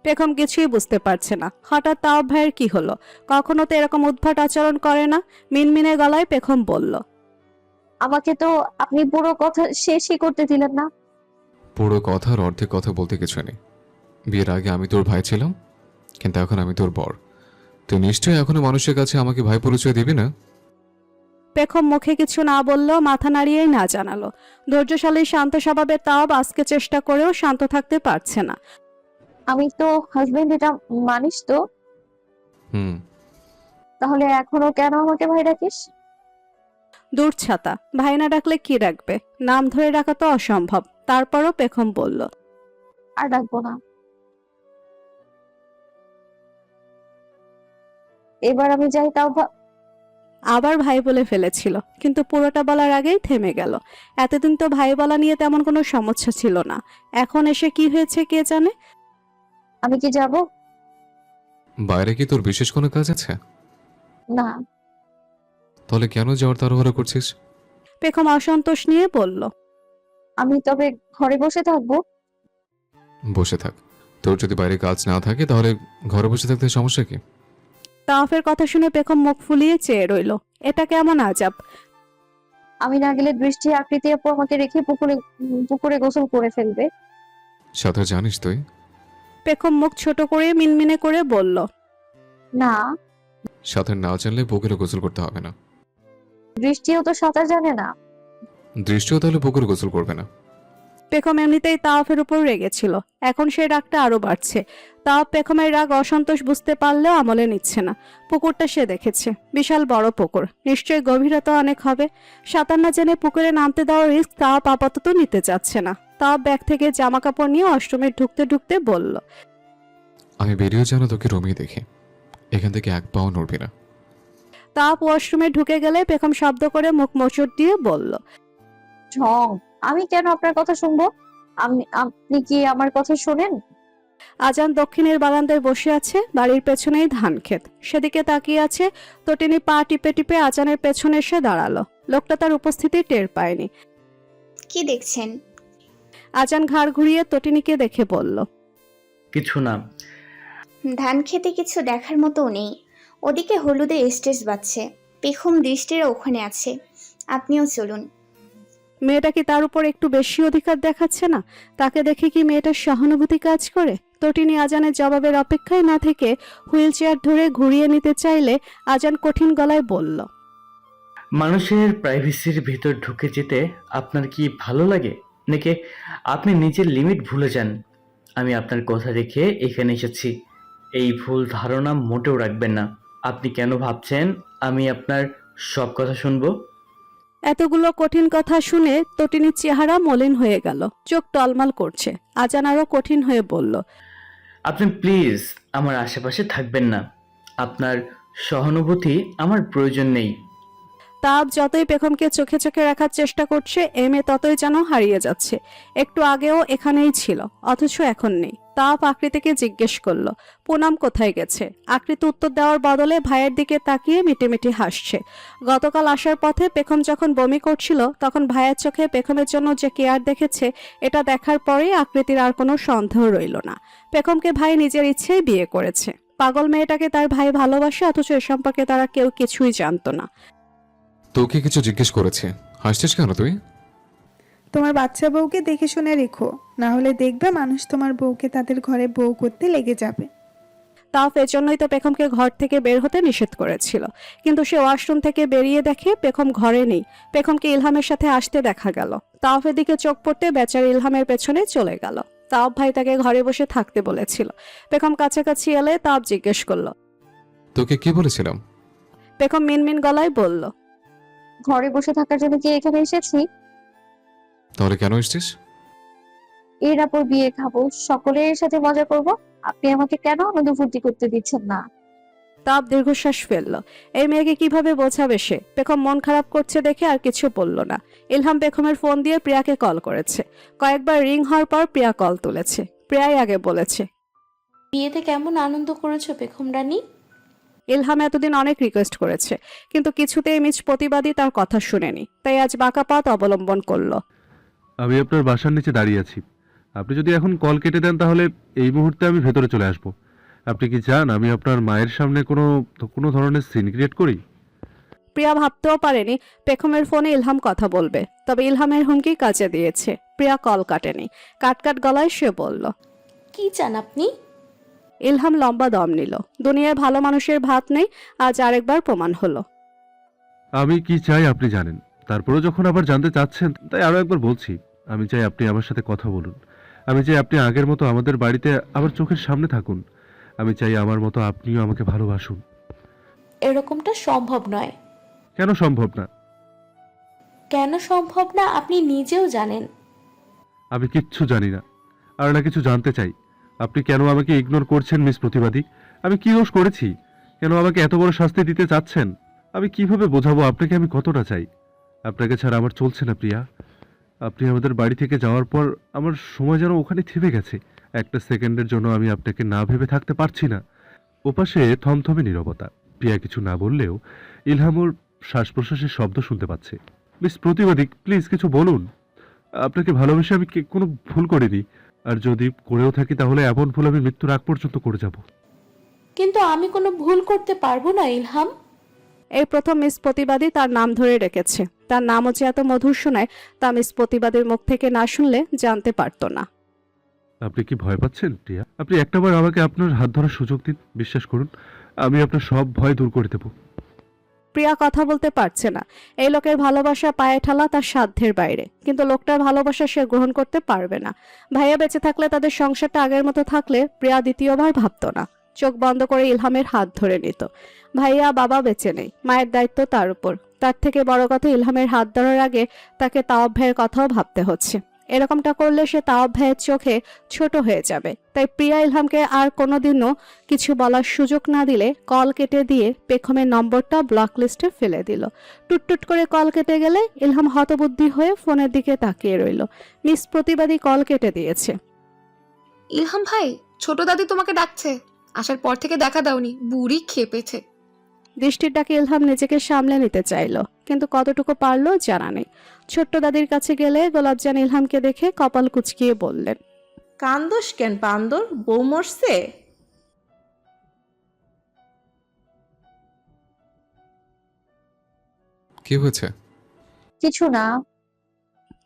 পেখম কিছুই বুঝতে পারছে না হঠাৎ তাওপ ভাইয়ের কি হলো। কখনো তো এরকম উদ্ভট আচরণ করে না। মিনমিনে গলায় পেখম বলল। আমাকে তো আপনি পুরো কথা শেষই করতে দিলেন না। পুরো কথার অর্ধেক কথা বলতে কিছু নেই। বিয়ের আগে আমি তোর ভাই ছিলাম, কিন্তু এখন আমি তোর বর। তুই নিশ্চয়ই এখনো মানুষের কাছে আমাকে ভাই পরিচয় দিবি না? পেখম মুখে কিছু না বললেও মাথা নাড়িয়েই না জানালো। ধৈর্যশালী শান্ত স্বভাবের তাওপ আজকে চেষ্টা করেও শান্ত থাকতে পারছে না। আমি তো হাজবেন্ড, এটা মানিস তো? হুম। তাহলে এখনো কেন আমাকে ভাই ডাকিস? দূর ছাতা, ভাই না ডাকলে কি ডাকবে? নাম ধরে ডাকা তো অসম্ভব। তারপরও পেখম বলল। আর ডাকবো না। এবার আমি যাই তাও আবার ভাই বলে ফেলেছিল, কিন্তু পুরোটা বলার আগেই থেমে গেল। এতদিন তো ভাই বলা নিয়ে তেমন কোনো সমস্যা ছিল না, এখন এসে কি হয়েছে কে জানে। আমি কি যাব? বাইরে কি তোর বিশেষ কোনো কাজ আছে? না। তাহলে কেন যাওয়ার তাড়াহুড়ো করছিস? পেখম অসন্তোষ নিয়ে বলল। আমি তবে ঘরে বসে থাকবো। বসে থাক। তোর যদি বাইরে কাজ না থাকে তাহলে ঘরে বসে থাকতে সমস্যা কি? তাওফের কথা শুনে পেখম মুখ ফুলিয়ে চেয়ে রইল। এটা কেমন আজাব। আমি না গেলে দৃষ্টি আকৃতি আপু আমাকে রেখে পুকুরে গোসল করে ফেলবে। সাঁতার জানিস তুই? পেখম মুখ ছোট করে মিনমিনে করে বলল। না। সাঁতার না জানলে পুকুরে গোসল করতে হবে না। দৃষ্টিও তো সাঁতার জানে না। দৃষ্টিও তাহলে পুকুরে গোসল করবে না। পেখম এমনিতেই তাওফের উপর রেগেছিল, এখন সেই রাগটা আরো বাড়ছে। তাওফ পেখমের রাগ অসন্তোষ বুঝতে পারলেও আমলে নিচ্ছে না। পুকুরটা সে দেখেছে, বিশাল বড় পুকুর, নিশ্চয়ই গভীরতা অনেক হবে। সাঁতার না জেনে পুকুরে নামতে দেওয়ার রিস্ক তাওফ আপাতত নিতে চাচ্ছে না। তাওফ ব্যাগ থেকে জামা কাপড় নিয়ে ওয়াশরুমে ঢুকতে ঢুকতে বলল। আমি বেরিয়েও যেন তোকে রুমেই দেখি, এখান থেকে এক পাও নড়বি না। তাওফ ওয়াশরুমে ঢুকে গেলে পেখম শব্দ করে মুখ মোচড় দিয়ে বলল। ঢং, আমি কেন আপনার কথা শুনবো? আপনি কি আমার কথা শোনেন? আজান দক্ষিণের বারান্দায় বসে আছে, বাড়ির পেছনেই ধান ক্ষেত। সেদিকে তাকিয়ে আছে। তটিনী পা টিপে টিপে আজানের পেছনে এসে দাঁড়ালো। লোকটা তার উপস্থিতি টের পায়নি। কি দেখছেন? আজান ঘাড় ঘুরিয়ে তটিনীকে দেখে বলল। কিছু না। ধান খেতে কিছু দেখার মতো নেই। ওদিকে হলুদে স্টেজ বাজছে, পেখম দৃষ্টিরা ওখানে আছে। আপনিও চলুন। মেয়েটা কি তার উপর একটু বেশি অধিকার দেখাচ্ছে না? তাকে দেখে কি মেয়েটার সহানুভূতি কাজ করে? তটিনী আজানের জবাবের অপেক্ষায় না থেকে হুইল চেয়ার ধরে ঘুরিয়ে নিতে চাইলে আজান কঠিন গলায় বলল। মানুষের প্রাইভেসির ভিতর ঢুকে যেতে আপনার কি ভালো লাগে, নাকি আপনি নিজের লিমিট ভুলে যান? আমি আপনার কথা রেখে এখানে এসেছি। এই ভুল ধারণা মোটেও রাখবেন না। আপনি কেন ভাবছেন আমি আপনার সব কথা শুনবো? এতগুলো কঠিন কথা শুনে তটিনীর চেহারা মলিন হয়ে গেল, চোখ টলমল করছে। আজান আরো কঠিন হয়ে বলল, আপনি প্লিজ আমার আশেপাশে থাকবেন না। আপনার সহানুভূতি আমার প্রয়োজন নেই। তাপ যতই পেখমকে চোখে চোখে রাখার চেষ্টা করছে, এমএ ততই যেন হারিয়ে যাচ্ছে। একটু আগেও এখানেই ছিল, অথচ এখন নেই। তাপ আকৃতিকে জিজ্ঞেস করলো, পুনম কোথায় গেছে? আকৃতি উত্তর দেওয়ার বদলে ভাইয়ের দিকে তাকিয়ে মিটিমিটি হাসছে। গতকাল আসার পথে পেখম যখন বমি করছিল, তখন ভাইয়ের চোখে পেখমের জন্য যে কেয়ার দেখেছে, এটা দেখার পরেই আকৃতির আর কোনো সন্দেহ রইল না। পেখমকে ভাই নিজের ইচ্ছেই বিয়ে করেছে। পাগল মেয়েটাকে তার ভাই ভালোবাসে, অথচ এ সম্পর্কে তারা কেউ কিছুই জানতো না। তোকে কিছু জিজ্ঞেস করেছে, হাসছিস কেন তুই? তোমার বাচ্চা বউকে দেখে শুনে রেখো, না হলে দেখবে মানুষ তোমার বউকে তাদের ঘরে বউ করতে লেগে যাবে। তাও এজন্যই তো পেখমকে ঘর থেকে বের হতে নিষেধ করেছিল। কিন্তু সে ওয়াশরুম থেকে বেরিয়ে দেখে পেখম ঘরে নেই। পেখমকে ইলহামের সাথে আসতে দেখা গেল। তাওফের দিকে চোখ পড়তে বেচারা ইলহামের পেছনে চলে গেল। তাওফ ভাই তাকে ঘরে বসে থাকতে বলেছিল। পেখম কাছাকাছি এলে তাওফ জিজ্ঞেস করলো। তোকে কি বলেছিলাম? পেখম মিনমিন গলায় বলল, ঘরে বসে থাকার জন্য কি এখানে এসেছি? তাহলে কেন এসছিস? এর পর বিয়ে খাবো, সকলের সাথে মজা করব। আপনি আমাকে কেন আনন্দ ফুর্তি করতে দিচ্ছেন না? তাওফ দীর্ঘশ্বাস ফেলল। এই মেয়েকে কিভাবে বোঝাবে সে? পেখম মন খারাপ করছে দেখে আর কিছু বলল না। ইলহাম পেখমের ফোন দিয়ে প্রিয়াকে কল করেছে। কয়েকবার রিং হওয়ার পর প্রিয়া কল তুলেছে। প্রিয়াই আগে বলেছে, বিয়েতে কেমন আনন্দ করেছো পেখম রানী? ইলহাম এতদিন অনেক রিকোয়েস্ট করেছে, কিন্তু কিছুতেই মিজ প্রতিবাদী তার কথা শুনেনি। তাই আজ বাঁকা পথ অবলম্বন করলো। আমি আপনার বাসার নিচে দাঁড়িয়ে আছি। আপনি যদি এখন কল কেটে দেন তাহলে এই মুহূর্তে আমি ভেতরে চলে আসব। আপনি কি চান আমি আপনার মায়ের সামনে কোনো ধরনের সিন ক্রিয়েট করি? প্রিয়া ভাবতেও পারেনি পেখমের ফোনে ইলহাম কথা বলবে, তবে ইলহামের হুমকি কাজে দিয়েছে। প্রিয়া কল কাটেনি। কাটকাট গলায় সে বলল, কি চান আপনি? ইলহাম লম্বা দম নিল। দুনিয়ায় ভালো মানুষের ভাত নেই, আজ আরেকবার প্রমাণ হলো। আমি কি চাই আপনি জানেন, তারপরেও যখন আবার জানতে চাচ্ছেন তাই আরো একবার বলছি। আমি চাই আপনি আমার সাথে কথা বলুন। আমি চাই আপনি আগের মতো আমাদের বাড়িতে আবার চোখের সামনে থাকুন। আমি চাই আমার মতো আপনিও আমাকে ভালোবাসুন। এরকমটা সম্ভব নয়। কেন সম্ভব না? কেন সম্ভব না আপনি নিজেও জানেন। আমি কিচ্ছু জানি না, আর না কিছু জানতে চাই। আপনি কেন আমাকে ইগনোর করছেন মিস প্রতিবাদী? আমি কি দোষ করেছি? কেন আমাকে এত বড় শাস্তি দিতে চাচ্ছেন? আমি কিভাবে বোঝাবো আপনাকে আমি কতটা চাই? আপনাকে ছাড়া আমার চলছে না প্রিয়া। আপনি আমাদের বাড়ি থেকে যাওয়ার পর আমার সময় যেন ওখানে থেমে গেছে। একটা সেকেন্ডের জন্য আমি আপনাকে না ভেবে থাকতে পারছি না। ওপাশে থমথমে নীরবতা। প্রিয়া কিছু না বললেও ইলহাম ওর শ্বাস প্রশ্বাসের শব্দ শুনতে পাচ্ছে। মিস প্রতিবাদী প্লিজ কিছু বলুন। আপনাকে ভালোবেসে আমি কোনো ভুল করিনি, আর যদি করেও থাকি তাহলে এমন ভুল আমি মৃত্যুর আগ পর্যন্ত করে যাব। কিন্তু আমি কোনো ভুল করতে পারবো না ইলহাম। এই প্রথম মিস প্রতিবাদী তার নাম ধরে রেখেছে। তার নামও যে এত মধুর শোনায়, তা মিস প্রতিবাদীর মুখ থেকে না শুনলে জানতে পারতো না। আপনি কি ভয় পাচ্ছেন প্রিয়া? আপনি একটাবার আমাকে আপনার হাত ধরার সুযোগ দিন। বিশ্বাস করুন, আমি আপনার সব ভয় দূর করে দেব। প্রিয়া কথা বলতে পারছে না। এই লোকের ভালোবাসা পায়ে ঠালা তার সাধ্যের বাইরে, কিন্তু লোকটার ভালোবাসা সে গ্রহণ করতে পারবে না। ভাইয়া বেঁচে থাকলে, তাদের সংসারটা আগের মতো থাকলে প্রিয়া দ্বিতীয়বার ভাবতো না। চোখ বন্ধ করে ইলহামের হাত ধরে নিত। ভাইয়া বাবা বেঁচে নেই, মায়ের দায়িত্ব তার উপর। তার থেকে বড় কথা, ইলহামের হাত ধরার আগে তাকে তাওয়াব ভাইয়ের কথাও ভাবতে হচ্ছে। এরকমটা করলে সে তাওয়াব ভাইয়ের চোখে ছোট হয়ে যাবে। তাই প্রিয়া ইলহামকে আর কোনোদিনও কিছু বলার সুযোগ না দিলে কল কেটে দিয়ে পেখমের নম্বরটা ব্লক লিস্টে ফেলে দিল। টুটটুট করে কল কেটে গেলে ইলহাম হতবুদ্ধি হয়ে ফোনের দিকে তাকিয়ে রইল। মিস প্রতিবাদী কল কেটে দিয়েছে। ইলহাম ভাই, ছোট দাদি তোমাকে ডাকছে। আসার পর থেকে দেখা দাওনি, বুড়ি খেপেছে। দৃষ্টির ডাকে ইলহাম নিজেকে সামলে নিতে চাইল, কিন্তু কতটুকু পারলো জানা নেই। ছোট্ট দাদির কাছে গেলে গোলাপজান ইলহামকে দেখে কপাল কুঁচকিয়ে বললেন, কান্দোস কেন বান্দর, বউ মরছে? কি হয়েছে? কিছু না।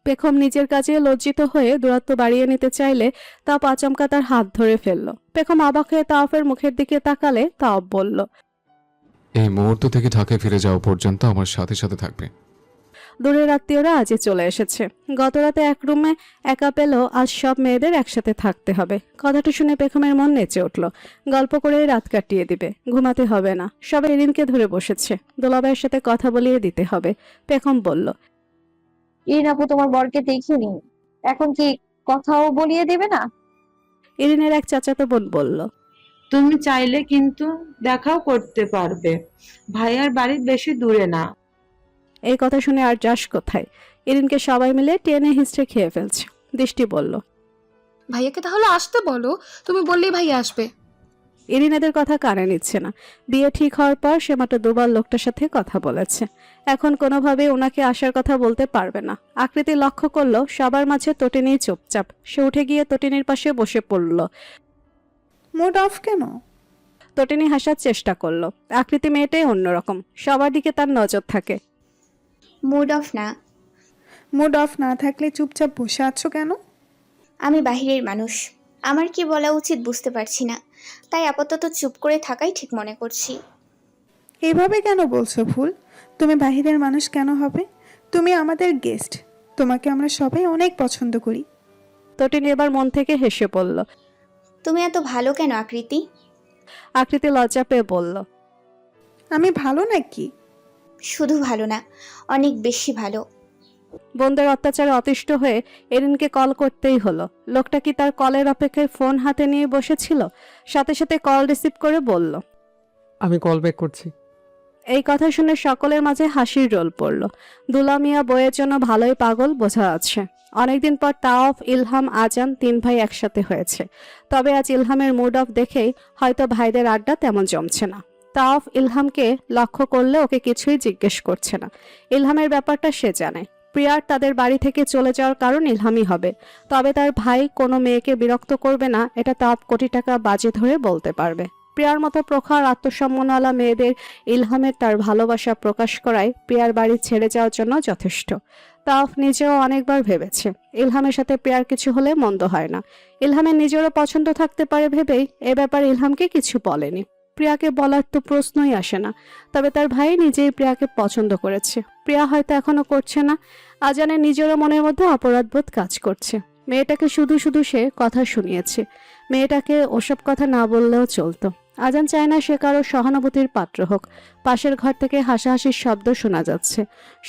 পেখম নিজের কাজে লজ্জিত হয়ে দূরত্ব বাড়িয়ে নিতে চাইলে তাও আচমকা তার হাত ধরে ফেলল। পেখম অবাক হয়ে তাওফের মুখের দিকে তাকালে তাওফ বলল, এই মুহূর্ত থেকে ঢাকায় ফিরে যাওয়া পর্যন্ত আমার সাথে সাথে থাকবে। দূরের আত্মীয়রা আজই চলে এসেছে। গতরাতে এক রুমে একা পেলেও আজ সব মেয়েদের একসাথে থাকতে হবে। কথাটা শুনে পেখমের মন নেচে উঠল। গল্প করে রাত কাটিয়ে দিবে, ঘুমাতে হবে না। সবাই ইরিনকে ধরে বসেছে, দুলাভাইয়ের সাথে কথা বলিয়ে দিতে হবে। পেখম বলল, ইরিন আপু তোমার বরকে দেখিনি, এখন কি কথাও বলিয়ে দেবে না? ইরিনের এক চাচাতো বোন বলল, তুমি চাইলে কিন্তু দেখাও করতে পারবে, ভাইয়ার বাড়ি বেশি দূরে না। এই কথা শুনে আর যাস কোথায়। ইরিনকে সবাই মিলে টেনে হিস্ট্রে খেয়ে ফেলছে। দৃষ্টি বলল, ভাইয়াকে তাহলে আসতে বলো, তুমি বললেই ভাইয়া আসবে। ইরিন এদের কথা কানে নিচ্ছে না। বিয়ে ঠিক হওয়ার পর সে মাত্র দুবার লোকটার সাথে কথা বলেছে, এখন কোনোভাবে ওনাকে আসার কথা বলতে পারবে না। আকৃতি লক্ষ্য করলো সবার মাঝে তটিনী চুপচাপ। সে উঠে গিয়ে তটিনীর পাশে বসে পড়ল। মুড অফ কেন? তটিনী হাসার চেষ্টা করলো। আকৃতি মেয়েটাই অন্যরকম, সবার দিকে তার নজর থাকে। মুড অফ না। মুড অফ না থাকলে চুপচাপ বসে আছো কেন? আমি বাহিরের মানুষ, আমার কি বলা উচিত বুঝতে পারছি না, তাই আপাতত চুপ করে থাকাই ঠিক মনে করছি। এভাবে কেন বলছো ভুল? তুমি বাহিরের মানুষ কেন হবে? তুমি আমাদের গেস্ট, তোমাকে আমরা সবাই অনেক পছন্দ করি। তটিনী এবার মন থেকে হেসে পড়ল। তুমি এত ভালো কেন আকৃতি? আকৃতি লজ্জা পেয়ে বলল, আমি ভালো নাকি? শুধু ভালো না, অনেক বেশি ভালো। বোনদের অত্যাচারে অতিষ্ঠ হয়ে এরিনকে কল করতেই হলো। লোকটা কি তার কলের অপেক্ষায় ফোন হাতে নিয়ে বসেছিল? সাথে সাথে কল রিসিভ করে বলল, আমি কল ব্যাক করছি। এই কথা শুনে সকলের মাঝে হাসির রোল পড়ল। দুলা মিয়া বইয়ের জন্য ভালোই পাগল বোঝা আছে। অনেকদিন পর তাওফ, ইলহাম, আজান তিন ভাই একসাথে হয়েছে। তবে আজ ইলহামের মুড অফ দেখেই হয়তো ভাইদের আড্ডা তেমন জমছে না। তাওফ ইলহামকে লক্ষ্য করলে ওকে কিছুই জিজ্ঞেস করছে না। ইলহামের ব্যাপারটা সে জানে। প্রিয়ার তাদের বাড়ি থেকে চলে যাওয়ার কারণ ইলহামই হবে। তবে তার ভাই কোনো মেয়েকে বিরক্ত করবে না, এটা তাওফ কোটি টাকা বাজি ধরে বলতে পারবে। প্রিয়ার মতো প্রখর আত্মসম্মানওয়ালা মেয়েদের ইলহামের তার ভালোবাসা প্রকাশ করায় প্রিয়ার বাড়ি ছেড়ে যাওয়ার জন্য যথেষ্ট। তাওফ নিজেও অনেকবার ভেবেছে ইলহামের সাথে প্রিয়ার কিছু হলে মন্দ হয় না। ইলহামের নিজেরও পছন্দ থাকতে পারে ভেবেই এ ব্যাপারে ইলহামকে কিছু বলেনি। প্রিয়াকে বলার তো প্রশ্নই আসে না। তবে তার ভাই নিজেই প্রিয়াকে পছন্দ করেছে, প্রিয়া হয়তো এখনো করছে না। আজানের নিজেরও মনের মধ্যে অপরাধবোধ কাজ করছে। মেয়েটাকে শুধু শুধু সে কথা শুনিয়েছে, মেয়েটাকে ওসব কথা না বললেও চলতো। আজান চায় না সে কারো সহানুভূতির পাত্র হোক। পাশের ঘর থেকে হাসাহাসির শব্দ শোনা যাচ্ছে।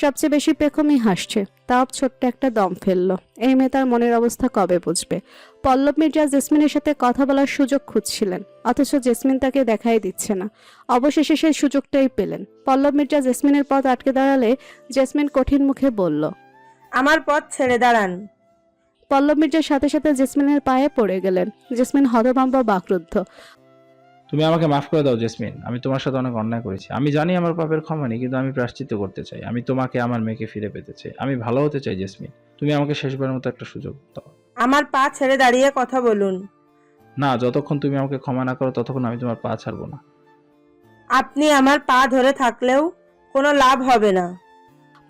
সবচেয়ে বেশি পেখমই হাসছে। তাও ছোট্ট একটা দম ফেললো। এই মেয়ে তার মনের অবস্থা কবে বুঝবে? পল্লব মির্জা জেসমিনের সাথে কথা বলার সুযোগ খুঁজছিলেন, অথচ জেসমিন তাকে দেখাই দিচ্ছে না। অবশেষে সেই সুযোগটাই পেলেন। পল্লব মির্জা জেসমিনের পথ আটকে দাঁড়ালে জেসমিন কঠিন মুখে বলল, আমার পথ ছেড়ে দাঁড়ান। পল্লব মির্জার সাথে সাথে জেসমিনের পায়ে পড়ে গেলেন। জেসমিন হতভম্ব বাকরুদ্ধ। তুমি আমাকে মাফ করে দাও জেসমিন, আমি তোমার সাথে অনেক অন্যায় করেছি। আমি জানি আমার পাপের ক্ষমা নেই, কিন্তু আমি প্রায়শ্চিত্ত করতে চাই। আমি তোমাকে, আমার মেয়েকে ফিরে পেতে চাই। আমি ভালো হতে চাই জেসমিন, তুমি আমাকে শেষবারের মতো একটা সুযোগ দাও। আমার পা ছেড়ে দাঁড়িয়ে কথা বলুন। না, যতক্ষণ তুমি আমাকে ক্ষমা না করো ততক্ষণ আমি তোমার পা ছাড়বো না। আপনি আমার পা ধরে থাকলেও কোনো লাভ হবে না।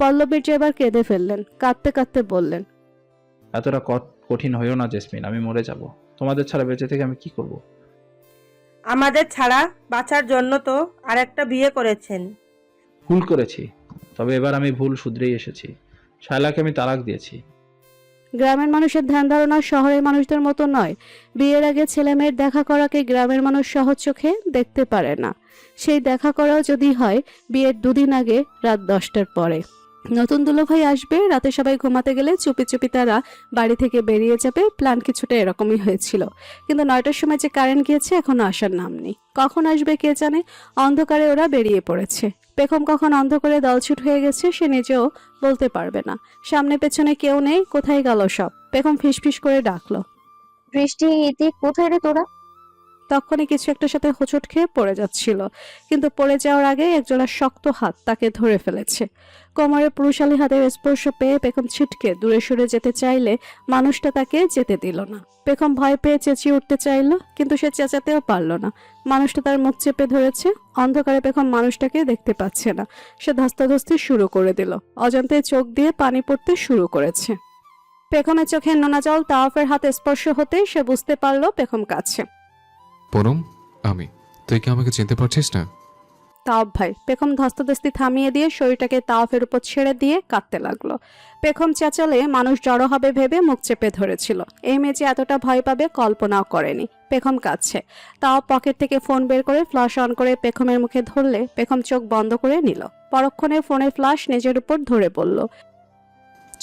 পল্লব মির্জা এবার কেঁদে ফেললেন, কাঁদতে কাঁদতে বললেন, এতটা কঠিন হইও না জেসমিন, আমি মরে যাব। তোমাদের ছাড়া বেঁচে থেকে আমি কি করব? আমাদের ছাড়া বাঁচার জন্য তো আরেকটা বিয়ে করেছেন। ভুল করেছি, তবে এবার আমি ভুল শুধরেই এসেছি। শায়লাকে আমি তালাক দিয়েছি। গ্রামের মানুষের ধ্যান ধারণা শহরের মানুষদের মতো নয়। বিয়ের আগে ছেলে মেয়ের দেখা করাকে গ্রামের মানুষ সহজ চোখে দেখতে পারে না। সেই দেখা করাও যদি হয় বিয়ের দুদিন আগে রাত 10টার পরে। নতুন দুলোভাই আসবে, রাতে সবাই ঘুমাতে গেলে চুপি চুপি তারা বাড়ি থেকে বেরিয়ে যাবে। প্ল্যান কিছুটা এরকমই হয়েছিল, কিন্তু 9টার সময় যে কারেন্ট গিয়েছে এখনো আসার নাম নেই। কখন আসবে কে জানে। অন্ধকারে ওরা বেরিয়ে পড়েছে। পেখম কখন অন্ধকারে দলছুট হয়ে গেছে সে নিজেও বলতে পারবে না। সামনে পেছনে কেউ নেই, কোথায় গেল সব? পেখম ফিসফিস করে ডাকলো, বৃষ্টি ইতি কোথায় রে তোরা? তখনই কিছু একটার সাথে হোঁচট খেয়ে পড়ে যাচ্ছিল, কিন্তু পড়ে যাওয়ার আগে একজোড়া শক্ত হাত তাকে ধরে ফেলেছে। কোমরে পুরুষালী হাতের স্পর্শ পেয়ে পেখম ছিটকে দূরে সরে যেতে চাইলে মানুষটা তাকে যেতে দিল না। পেখম ভয় পেয়ে চেঁচিয়ে উঠতে চাইল, কিন্তু সে চেঁচাতেও পারল না। মানুষটা তার মুখ চেপে ধরেছে। অন্ধকারে পেখম মানুষটাকে দেখতে পাচ্ছে না। সে ধস্তাধস্তি শুরু করে দিল। অজান্তে চোখ দিয়ে পানি পড়তে শুরু করেছে। পেখমের চোখে নোনা জল তাওয়াফের হাতে স্পর্শ হতেই সে বুঝতে পারল পেখম কাছে। পুনম, আমি। তুই কি আমাকে চিনতে পারছিস না? তাওফ ভাই। পেখম ধস্তাধস্তি থামিয়ে দিয়ে শরীরটাকে তাওফের উপর ছেড়ে দিয়ে কাঁদতে লাগলো। পেখম চেঁচালে মানুষ জড়ো হবে ভেবে মুখ চেপে ধরেছিল। এই মেয়ে যে এতটা ভয় পাবে কল্পনাও করেনি। পেখম কাঁদছে। তাও পকেট থেকে ফোন বের করে ফ্ল্যাশ অন করে পেখমের মুখে ধরলে পেখম চোখ বন্ধ করে নিল। পরক্ষণে ফোনের ফ্ল্যাশ নিজের উপর ধরে বলল,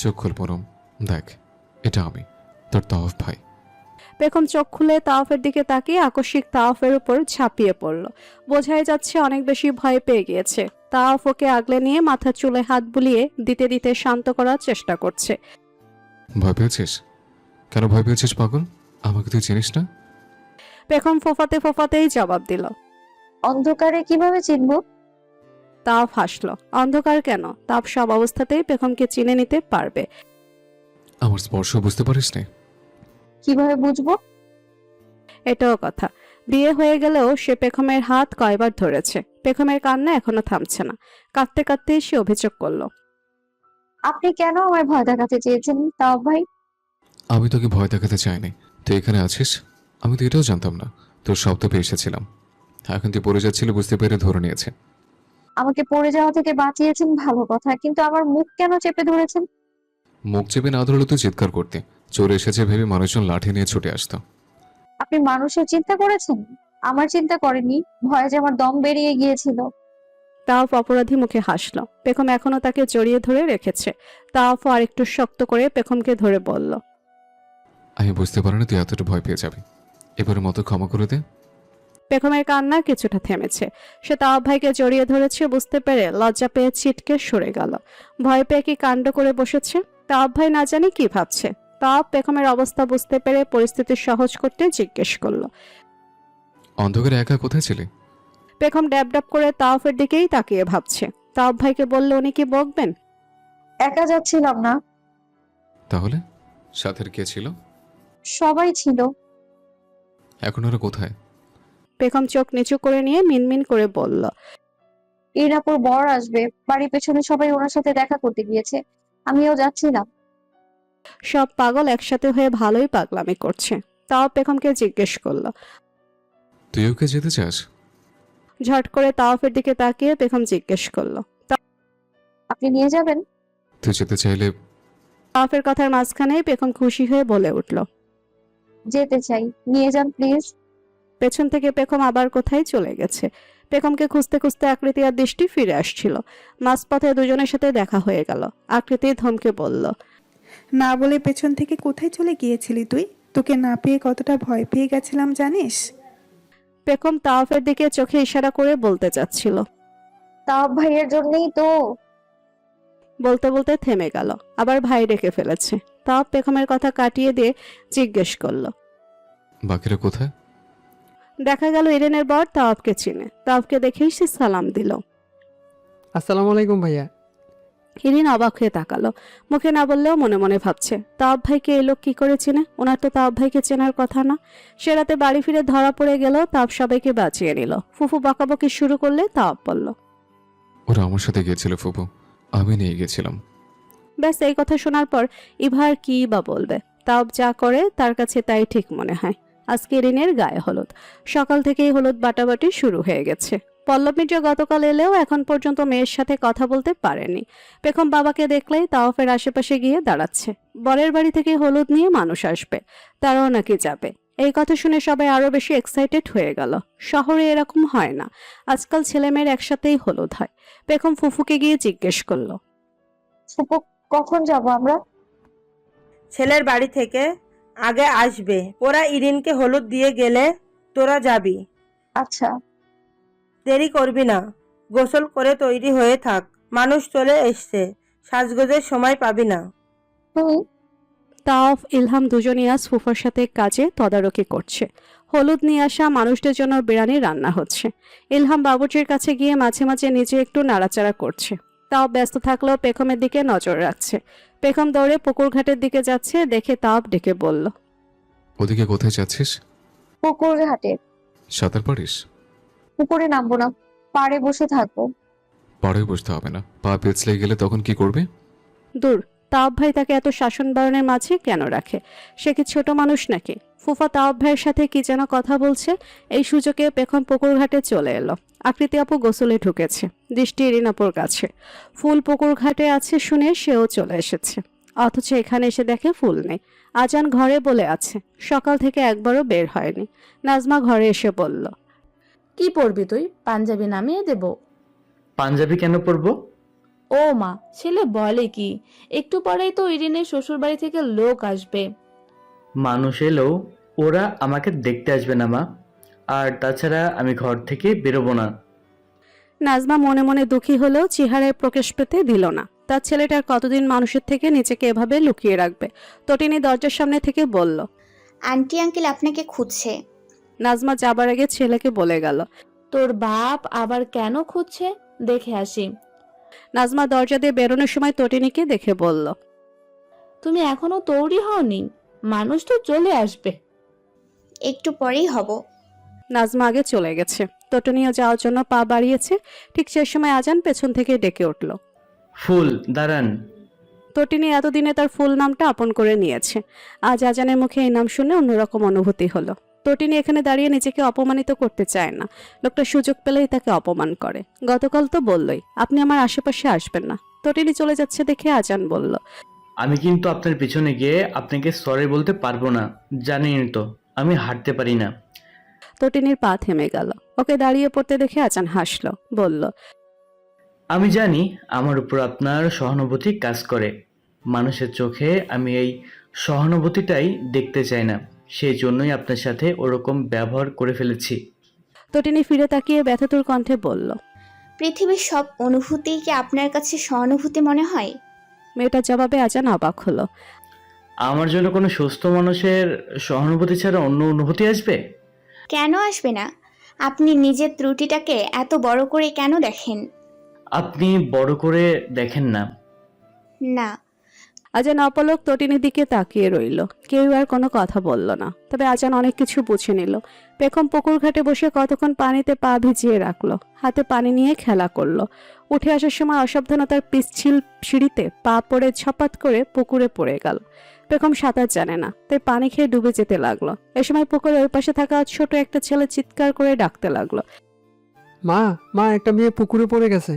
চোখ খুল পুনম, দেখ এটা আমি, তোর তাওফ ভাই। পেখম চোখ খুলে তাওফের দিকে তাকিয়ে আকস্মিক তাওফের উপর ঝাঁপিয়ে পড়ল। বোঝাই যাচ্ছে অনেক বেশি ভয় পেয়ে গিয়েছে। তাওফ ওকে আগলে নিয়ে মাথার চুলে হাত বুলিয়ে দিতে দিতে শান্ত করার চেষ্টা করছে। ভয় পেয়েছিস? কেন ভয় পেয়েছিস পাগল? আমাকে তুই চিনিস না? পেখম ফোফাতে ফোফাতেই জবাব দিল। অন্ধকারে কিভাবে চিনবো? তাওফ হাসল। অন্ধকার কেন, তাপ সব অবস্থাতেই পেখমকে চিনে নিতে পারবে। আমার স্পর্শ বুঝতে পারিস নি? কিভাবে বুঝবো? এটাও কথা। বিয়ে হয়ে গেলেও সে পেখমের হাত কয়বার ধরেছে। পেখমের কান্না এখনো থামছে না। কাঁদতে কাঁদতেই সে অভিযোগ করলো, আপনি কেন আমায় ভয় দেখাতে চেয়েছেন তাও ভাই? আমি তোকে ভয় দেখাতে চাইনি। তুই এখানে আছিস আমি তো এটাও জানতাম না। তোর শব্দ পেয়ে এসেছিলাম। এখন তুই পড়ে যাচ্ছিল বুঝতে পেরে ধরে নিয়েছে। আমাকে পড়ে যাওয়া থেকে বাঁচিয়েছেন ভালো কথা, কিন্তু আমার মুখ কেন চেপে ধরেছেন? মুখ চেপে না ধরলে তুই চিৎকার করতে। চোর এসেছে ভেবে মানুষজন লাঠি নিয়ে ছুটে আসতো। আপনি মানুষের চিন্তা করেছেন, আমার চিন্তা করেনি। ভয়ে যে আমার দম বেরিয়ে গিয়েছিল। তাওফ অপরাধী মুখে হাসল। পেখম এখনো তাকে জড়িয়ে ধরে রেখেছে। তাওফ আরেকটু শক্ত করে পেখমকে ধরে বলল, আমি বুঝতে পারিনি তুই এতটা ভয় পেয়ে যাবি। এবারের মতো ক্ষমা করে দে। পেখমের কান্না কিছুটা থেমেছে। সে তাওফ ভাইকে জড়িয়ে ধরেছে বুঝতে পেরে লজ্জা পেয়ে ছিটকে সরে গেল। ভয় পেয়ে কি কাণ্ড করে বসেছে। তাওফ ভাই না জানি কি ভাবছে। তাওফ পেখমের অবস্থা বুঝতে পেরে পরিস্থিতি সহজ করতে জিজ্ঞেস করলো, অন্ধকারে একা কোথায় ছিলি? পেখম ড্যাব ড্যাব করে তাওফের দিকেই তাকিয়ে ভাবছে। তাওফ ভাইকে বললে উনি কি বকবেন। একা যাচ্ছিলাম না, তাহলে সাথের কে ছিল? সবাই ছিল। এখন ওরা কোথায়? পেখম চোখ নিচু করে নিয়ে মিনমিন করে বলল, ইরাপুর বর আসবে, বাড়ির পেছনে সবাই ওনার সাথে দেখা করতে গিয়েছে, আমিও যাচ্ছিলাম। সব পাগল একসাথে হয়ে ভালোই পাগলামি করছে। তাও পেখমকে জিজ্ঞেস করলো। তুই ওকে যেতে চাস? ঝট করে তাওফের দিকে তাকিয়ে পেখম জিজ্ঞেস করলো। আপনি নিয়ে যাবেন? তুই যেতে চাইলে। তাওফের কথার মাঝখানেই পেখম খুশি হয়ে বলে উঠল, যেতে চাই, নিয়ে যান প্লিজ। পেছন থেকে পেখম আবার কোথায় চলে গেছে। পেখমকে খুঁজতে খুঁজতে আকৃতি আর দৃষ্টি ফিরে আসছিল। মাঝপথে দুজনের সাথে দেখা হয়ে গেল। আকৃতি ধমকে বলল, না বলে পেছন থেকে কোথায় চলে গিয়েছিলি তুই? তোকে না পেয়ে কতটা ভয় পেয়ে গেছিলাম জানিস? পেখম তাওফের দিকে চোখে ইশারা করে বলতে চাচ্ছিল। তাও ভাইয়ের জন্যই তো। বলতে বলতে থেমে গেল। আবার ভাই রেখে ফেলেছে। তাওফ পেখমের কথা কাটিয়ে দিয়ে জিজ্ঞেস করলো, বাকিরা কোথায়? দেখা গেল ইরেনের বর তাওফকে চিনে। তাওফকে দেখেই সে সালাম দিল। আসসালামু আলাইকুম ভাইয়া। ইরিন অবাক হয়ে তাকালো। মুখে না বললেও মনে মনে ভাবছে, তাওফ ভাইকে এই লোক কি করে চিনে? ওনার তো তাওফ ভাইকে চেনার কথা না। সে রাতে বাড়ি ফিরে ধরা পড়ে গেল। তাওফ সবাইকে বাঁচিয়ে নিল। ফুফু বকাবকি শুরু করলে তাওফ বলল, ওরা আমার সাথে গিয়েছিল ফুপু, আমি নিয়ে গেছিলাম। ব্যাস এই কথা শোনার পর ইভার কি বা বলবে। তাওফ যা করে তার কাছে তাই ঠিক মনে হয়। আজকে ইরিনের গায়ে হলুদ। সকাল থেকেই হলুদ বাটাবাটি শুরু হয়ে গেছে। পল্লব মির্জা গতকাল এলেও এখন পর্যন্ত মেয়ের সাথে কথা বলতে পারেনি। পেখম বাবাকে দেখলেই তাওফের আশেপাশে গিয়ে দাঁড়াচ্ছে। বরের বাড়ি থেকে হলুদ নিয়ে মানুষ আসবে, তারাও নাকি যাবে। এই কথা শুনে সবাই আরো বেশি এক্সাইটেড হয়ে গেল। শহরে এরকম হয় না। আজকাল ছেলেমেয়ের একসাথেই হলুদ হয়। পেখম ফুফুকে গিয়ে জিজ্ঞেস করলো, ফুপু কখন যাব আমরা? ছেলের বাড়ি থেকে আগে আসবে, ওরা ইরিনকে হলুদ দিয়ে গেলে তোরা যাবি। আচ্ছা। দেরি করবি না, গোসল করে তৈরি হয়ে থাক, মানুষ চলে এসছে, সাজগোজের সময় পাবি না। তাওফ ইলহাম দুজনই আজ ফুফার সাথে কাজে তদারকি করছে। হলুদ নিয়ে আসা মানুষদের জন্য বিরিয়ানি রান্না হচ্ছে। ইলহাম বাবুর্চির কাছে গিয়ে মাঝে মাঝে নিজে একটু নাড়াচাড়া করছে। তাও ব্যস্ত থাকলেও পেখমের দিকে নজর রাখছে। পেখম দৌড়ে পুকুর ঘাটের দিকে যাচ্ছে দেখে তাওফ ডেকে বলল, ওদিকে কোথায় যাচ্ছিস? পুকুর ঘাটে। সাঁতার পারিস? পুকুরে নামবো না, পাড়ে বসে থাকবো। পাড়ে বসতে হবে না, পা পিছলে গেলে তখন কি করবে? দূর, তাওয়াব ভাই তাকে এত শাসন বারণের মাঝে কেন রাখে? সে কি ছোট মানুষ নাকি? ফুফা তাওয়াব ভাইয়ের সাথে কি যেন কথা বলছে। এই সুযোগে পেখম পুকুর ঘাটে চলে এলো। আকৃতি আপু গোসলে ঢুকেছে, দৃষ্টি ইরিন আপুর কাছে। ফুল পুকুর ঘাটে আছে শুনে সেও চলে এসেছে, অথচ এখানে এসে দেখে ফুল নেই। আজান ঘরে বলে আছে, সকাল থেকে একবারও বের হয়নি। নাজমা ঘরে এসে বলল, কি পরবি তুই? পাঞ্জাবি নামিয়ে দেব? পাঞ্জাবি কেন পরবো? ও মা, ছেলে বলে কি, একটু পরেই তো ইরিনের শ্বশুর বাড়ি থেকে লোক আসবে। মানুষ এলেও ওরা আমাকে দেখতে আসবে না মা, আর তাছাড়া আমি ঘর থেকে বেরোবো না। নাজমা মনে মনে দুঃখী হলেও চেহারায় প্রকাশ পেতে দিল না। তার ছেলেটার কতদিন মানুষের থেকে নিজেকে এভাবে লুকিয়ে রাখবে। তটিনী দরজার সামনে থেকে বলল, আন্টি আঙ্কেল আপনাকে খুঁজছে। নাজমা যাবার আগে ছেলেকে বলে গেল, তোর বাপ আবার কেন খুঁজছে, দেখে আসি। নাজমা দরজা দিয়ে বেরোনোর সময় তটিনীকে দেখে বলল, তুমি এখনো তৈরি হওনি? মানুষ তো চলে আসবে। একটু পরেই হব। নাজমা আগে চলে গেছে। তটিনীও যাওয়ার জন্য পা বাড়িয়েছে। ঠিক সে সময় আজান পেছন থেকে ডেকে উঠল। ফুল দাঁড়ান। তটিনী এতদিনে তার ফুল নামটা আপন করে নিয়েছে। আজ আজানের মুখে এই নাম শুনে অন্যরকম অনুভূতি হলো। তটিনী এখানে দাঁড়িয়ে নিজেকে অপমানিত করতে চায় না। লোকটা সুযোগ পেলেই তাকে অপমান করে। গতকাল তো বললই, আপনি আমার আশেপাশে আসবেন না। তটিনী চলে যাচ্ছে দেখে আজান বলল, আমি কিন্তু আপনার পিছনে গিয়ে আপনাকে সরি বলতে পারবো না, জানেনই তো আমি হাঁটতে পারি না। তটিনীর পা থেমে গেল। ওকে দাঁড়িয়ে পড়তে দেখে আজান হাসলো, বলল, আমি জানি আমার উপর আপনার সহানুভূতি কাজ করে। মানুষের চোখে আমি এই সহানুভূতিটাই দেখতে চাই না, সেই জন্যই আপনার সাথে ওরকম ব্যবহার করে ফেলেছি। তটিনী ফিরে তাকিয়ে ব্যথাতুর কণ্ঠে বলল, পৃথিবীর সব অনুভূতি কি আপনার কাছে সহানুভূতি মনে হয়? মেয়েটার জবাবে আজান অবাক হলো। আমার জন্য কোনো সুস্থ মানুষের সহানুভূতি ছাড়া অন্য অনুভূতি আসবে? কেন আসবে না? আপনি নিজের ত্রুটিটাকে এত বড় করে কেন দেখেন? আপনি বড় করে দেখেন না। না। আজান অপলক তটিনীর দিকে তাকিয়ে রইল। কেউ আর কোনো কথা বলল না। তবে আজান অনেক কিছু বুঝে নিল। পেখম পুকুর ঘাটে বসে কতক্ষণ পানিতে পা ভিজিয়ে রাখলো, হাতে পানি নিয়ে খেলা করলো। উঠে আসার সময় অসাবধানতার পিচ্ছিল সিঁড়িতে পা পড়ে ছপাত করে পুকুরে পড়ে গেল। পেখম সাঁতার জানে না, তাই পানি খেয়ে ডুবে যেতে লাগলো। এ সময় পুকুরের ওই পাশে থাকা ছোট একটা ছেলে চিৎকার করে ডাকতে লাগলো, মা মা, একটা মেয়ে পুকুরে পড়ে গেছে।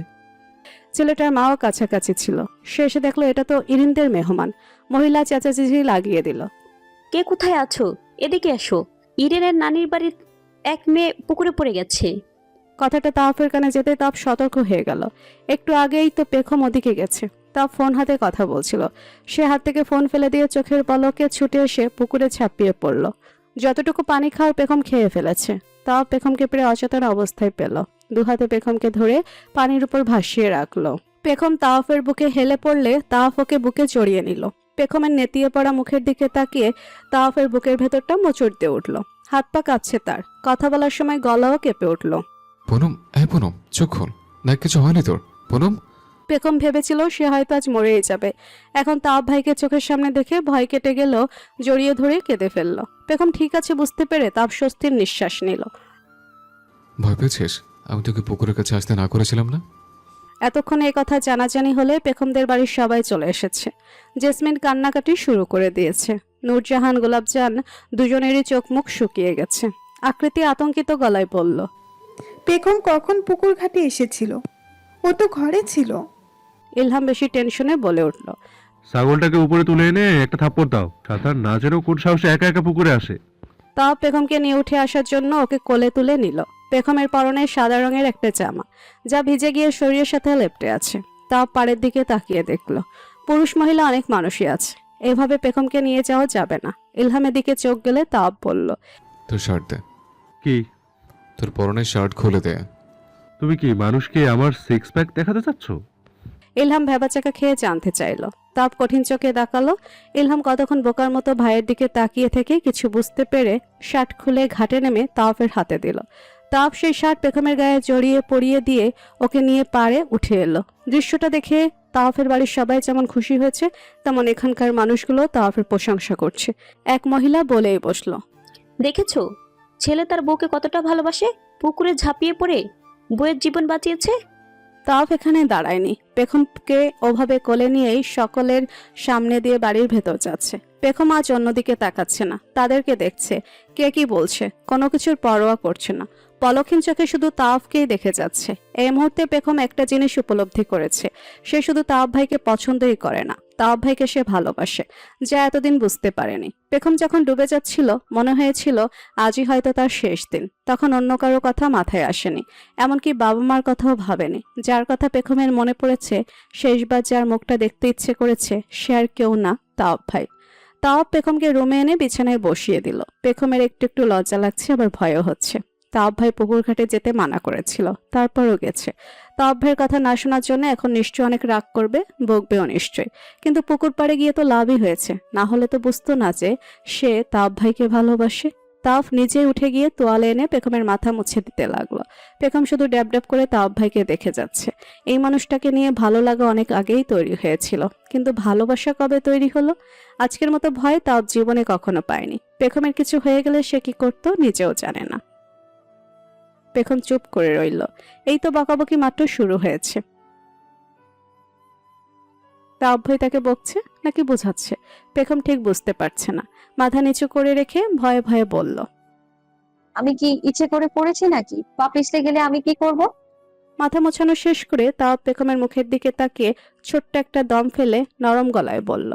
ছেলেটার মাও কাছাকাছি ছিল। সে এসে দেখলো এটা তো ইরিনদের মেহমান। মহিলা চেঁচাচেঁচি লাগিয়ে দিল, কে কোথায় আছো? এদিকে আসো, ইরেনের নানির বাড়ির এক মেয়ে পুকুরে পড়ে গেছে। কথাটা তাওয়াফের কানে যেতে তাওয়াফ সতর্ক হয়ে গেল। একটু আগেই তো পেখম ওদিকে গেছে। তাওয়াফ ফোন হাতে কথা বলছিল। সে হাত থেকে ফোন ফেলে দিয়ে চোখের পলকে ছুটে এসে পুকুরে ঝাঁপিয়ে পড়ল। যতটুকু পানি খাওয়ার পেখম খেয়ে ফেলেছে। তাওয়াফ পেখমকে প্রায় অচেতন অবস্থায় পেল। দুহাতে পেখমকে ধরে পানির উপর ভাসিয়ে রাখলো। পেখম তাওয়াফের বুকে হেলে পড়লে তাওয়াফ ওকে বুকে জড়িয়ে নিল। পেখমের নেতিয়ে পড়া মুখের দিকে তাকিয়ে তাওয়াফের বুকের ভেতরটা মোচড় দিয়ে উঠল। হাত পা কাঁপছে তার। কথা বলার সময় গলাও কেঁপে উঠল। পুনম, পুনম চোখ খোল, দেখ কিছু হয়নি তোর। পুনম। পেখম ভেবেছিল সে হয়তো আজ মরেই যাবে। এখন তাওয়াব ভাইকে চোখের সামনে দেখে ভয় কেটে গেল, জড়িয়ে ধরে কেঁদে ফেলল। পেখম ঠিক আছে বুঝতে পেরে তাওয়াব স্বস্তির নিঃশ্বাস নিল। ভয় পেয়েছিস? আমি তোকে পুকুরের কাছে আসতে না করেছিলাম না? এতক্ষণে এই কথা জানাজানি হলে পেখমদের বাড়ির সবাই চলে এসেছে। জেসমিন কান্নাকাটি শুরু করে দিয়েছে। নূরজাহান, গোলাপজান দুজনেরই চোখ মুখ শুকিয়ে গেছে। আকৃতি আতঙ্কিত গলায় বলল, পেখম কখন পুকুর ঘাটে এসেছিল? ও তো ঘরে ছিল। ইলহাম বেশি টেনশনে বলে উঠল, ছাগলটাকে উপরে তুলে এনে একটা থাপ্পড় দাও। সাঁতার না জেনেও কোন সাহসে একা একা পুকুরে আসে? তাও পেখমকে নিয়ে উঠে আসার জন্য ওকে কোলে তুলে নিল। পেখমের পরনে সাদা রঙের একটা জামা, যা ভিজে গিয়ে শরীরের সাথে লেপ্টে আছে। তাও পাড়ের দিকে তাকিয়ে দেখলো পুরুষ মহিলা অনেক মানুষই আছে। এভাবে পেখমকে নিয়ে যাওয়া যাবে না। ইলহামের দিকে চোখ গেলে তাও বলল, তোর শার্ট দে। কি? তোর পরনের শার্ট খুলে দে। তুমি কি মানুষকে আমার সিক্স প্যাক দেখাতে চাচ্ছ? ইলহাম ভেবাচাকা খেয়ে জানতে চাইল। তাপ কঠিন চোখে তাকালো। ইলহাম কতক্ষণ বোকার মতো ভাইয়ের দিকে তাকিয়ে থেকে কিছু বুঝতে পেরে শার্ট খুলে ঘাটে নেমে তাওয়াফের হাতে দিল। তাওয়াফ সেই শার্ট পেখমের গায়ে জড়িয়ে পরিয়ে দিয়ে ওকে নিয়ে পাড়ে উঠে এলো। দৃশ্যটা দেখে তাওয়াফের বাড়ির সবাই যেমন খুশি হয়েছে, তেমন এখানকার মানুষগুলো তাওয়াফের প্রশংসা করছে। এক মহিলা বলেই বসলো, দেখেছো ছেলে তার বউকে কতটা ভালোবাসে, পুকুরে ঝাঁপিয়ে পড়ে বউয়ের জীবন বাঁচিয়েছে। তাওয়াফ এখানে দাঁড়ায়নি, পেখমকে ওভাবে কোলে নিয়েই সকলের সামনে দিয়ে বাড়ির ভেতর যাচ্ছে। পেখম আজ অন্যদিকে তাকাচ্ছে না, তাদেরকে দেখছে কে কি বলছে, কোনো কিছুর পরোয়া করছে না। পলক্ষীন চোখে শুধু তাওয়াফকেই দেখে যাচ্ছে। এই মুহূর্তে পেখম একটা জিনিস উপলব্ধি করেছে, সে শুধু তাওয়াফ ভাইকে পছন্দই করে না, তাওয়াফ ভাইকে সে ভালোবাসে, যা এতদিন বুঝতে পারেনি। পেখম যখন ডুবে যাচ্ছিল মনে হয়েছিল আজই হয়তো তার শেষ দিন। তখন অন্য কারো কথা মাথায় আসেনি, এমনকি বাবা মার কথাও ভাবেনি। যার কথা পেখমের মনে পড়েছে, শেষবার যার মুখটা দেখতে ইচ্ছে করেছে, সে আর কেউ না, তাওয়াফ ভাই। তাওয়াফ পেখমকে রুমে এনে বিছানায় বসিয়ে দিল। পেখমের একটু একটু লজ্জা লাগছে, আবার ভয়ও হচ্ছে। তাওয়াফ ভাই পুকুর ঘাটে যেতে মানা করেছিল, তারপরও গেছে। তাওয়াফ ভাইয়ের কথা না শোনার জন্য এখন নিশ্চয়ই অনেক রাগ করবে, বকবেও নিশ্চয়ই। কিন্তু পুকুর পাড়ে গিয়ে তো লাভই হয়েছে, না হলে তো বুঝতো না যে সে তাওয়াফ ভাইকে ভালোবাসে। তাওয়াফ নিজে উঠে গিয়ে তোয়ালে এনে পেখমের মাথা মুছে দিতে লাগলো। পেখম শুধু ড্যাব ড্যাব করে তাওয়াফ ভাইকে দেখে যাচ্ছে। এই মানুষটাকে নিয়ে ভালো লাগা অনেক আগেই তৈরি হয়েছিল, কিন্তু ভালোবাসা কবে তৈরি হলো? আজকের মতো ভয় তাওয়াফ জীবনে কখনো পায়নি। পেখমের কিছু হয়ে গেলে সে কি করতো নিজেও জানে না। পেখম চুপ করে রইল। এই তো বকাবকি মাত্র শুরু হয়েছে। তাওয়াফ ভাই তাকে বকছে নাকি বোঝাচ্ছে, পেখম ঠিক বুঝতে পারছে না। মাথা নিচু করে রেখে ভয়ে ভয়ে বলল, আমি কি ইচ্ছে করে পড়েছি নাকি? পা পিছলে গেলে আমি কি করব? মাথা মোছানো শেষ করে তাওয়াফ পেখমের মুখের দিকে তাকিয়ে ছোট্ট একটা দম ফেলে নরম গলায় বলল,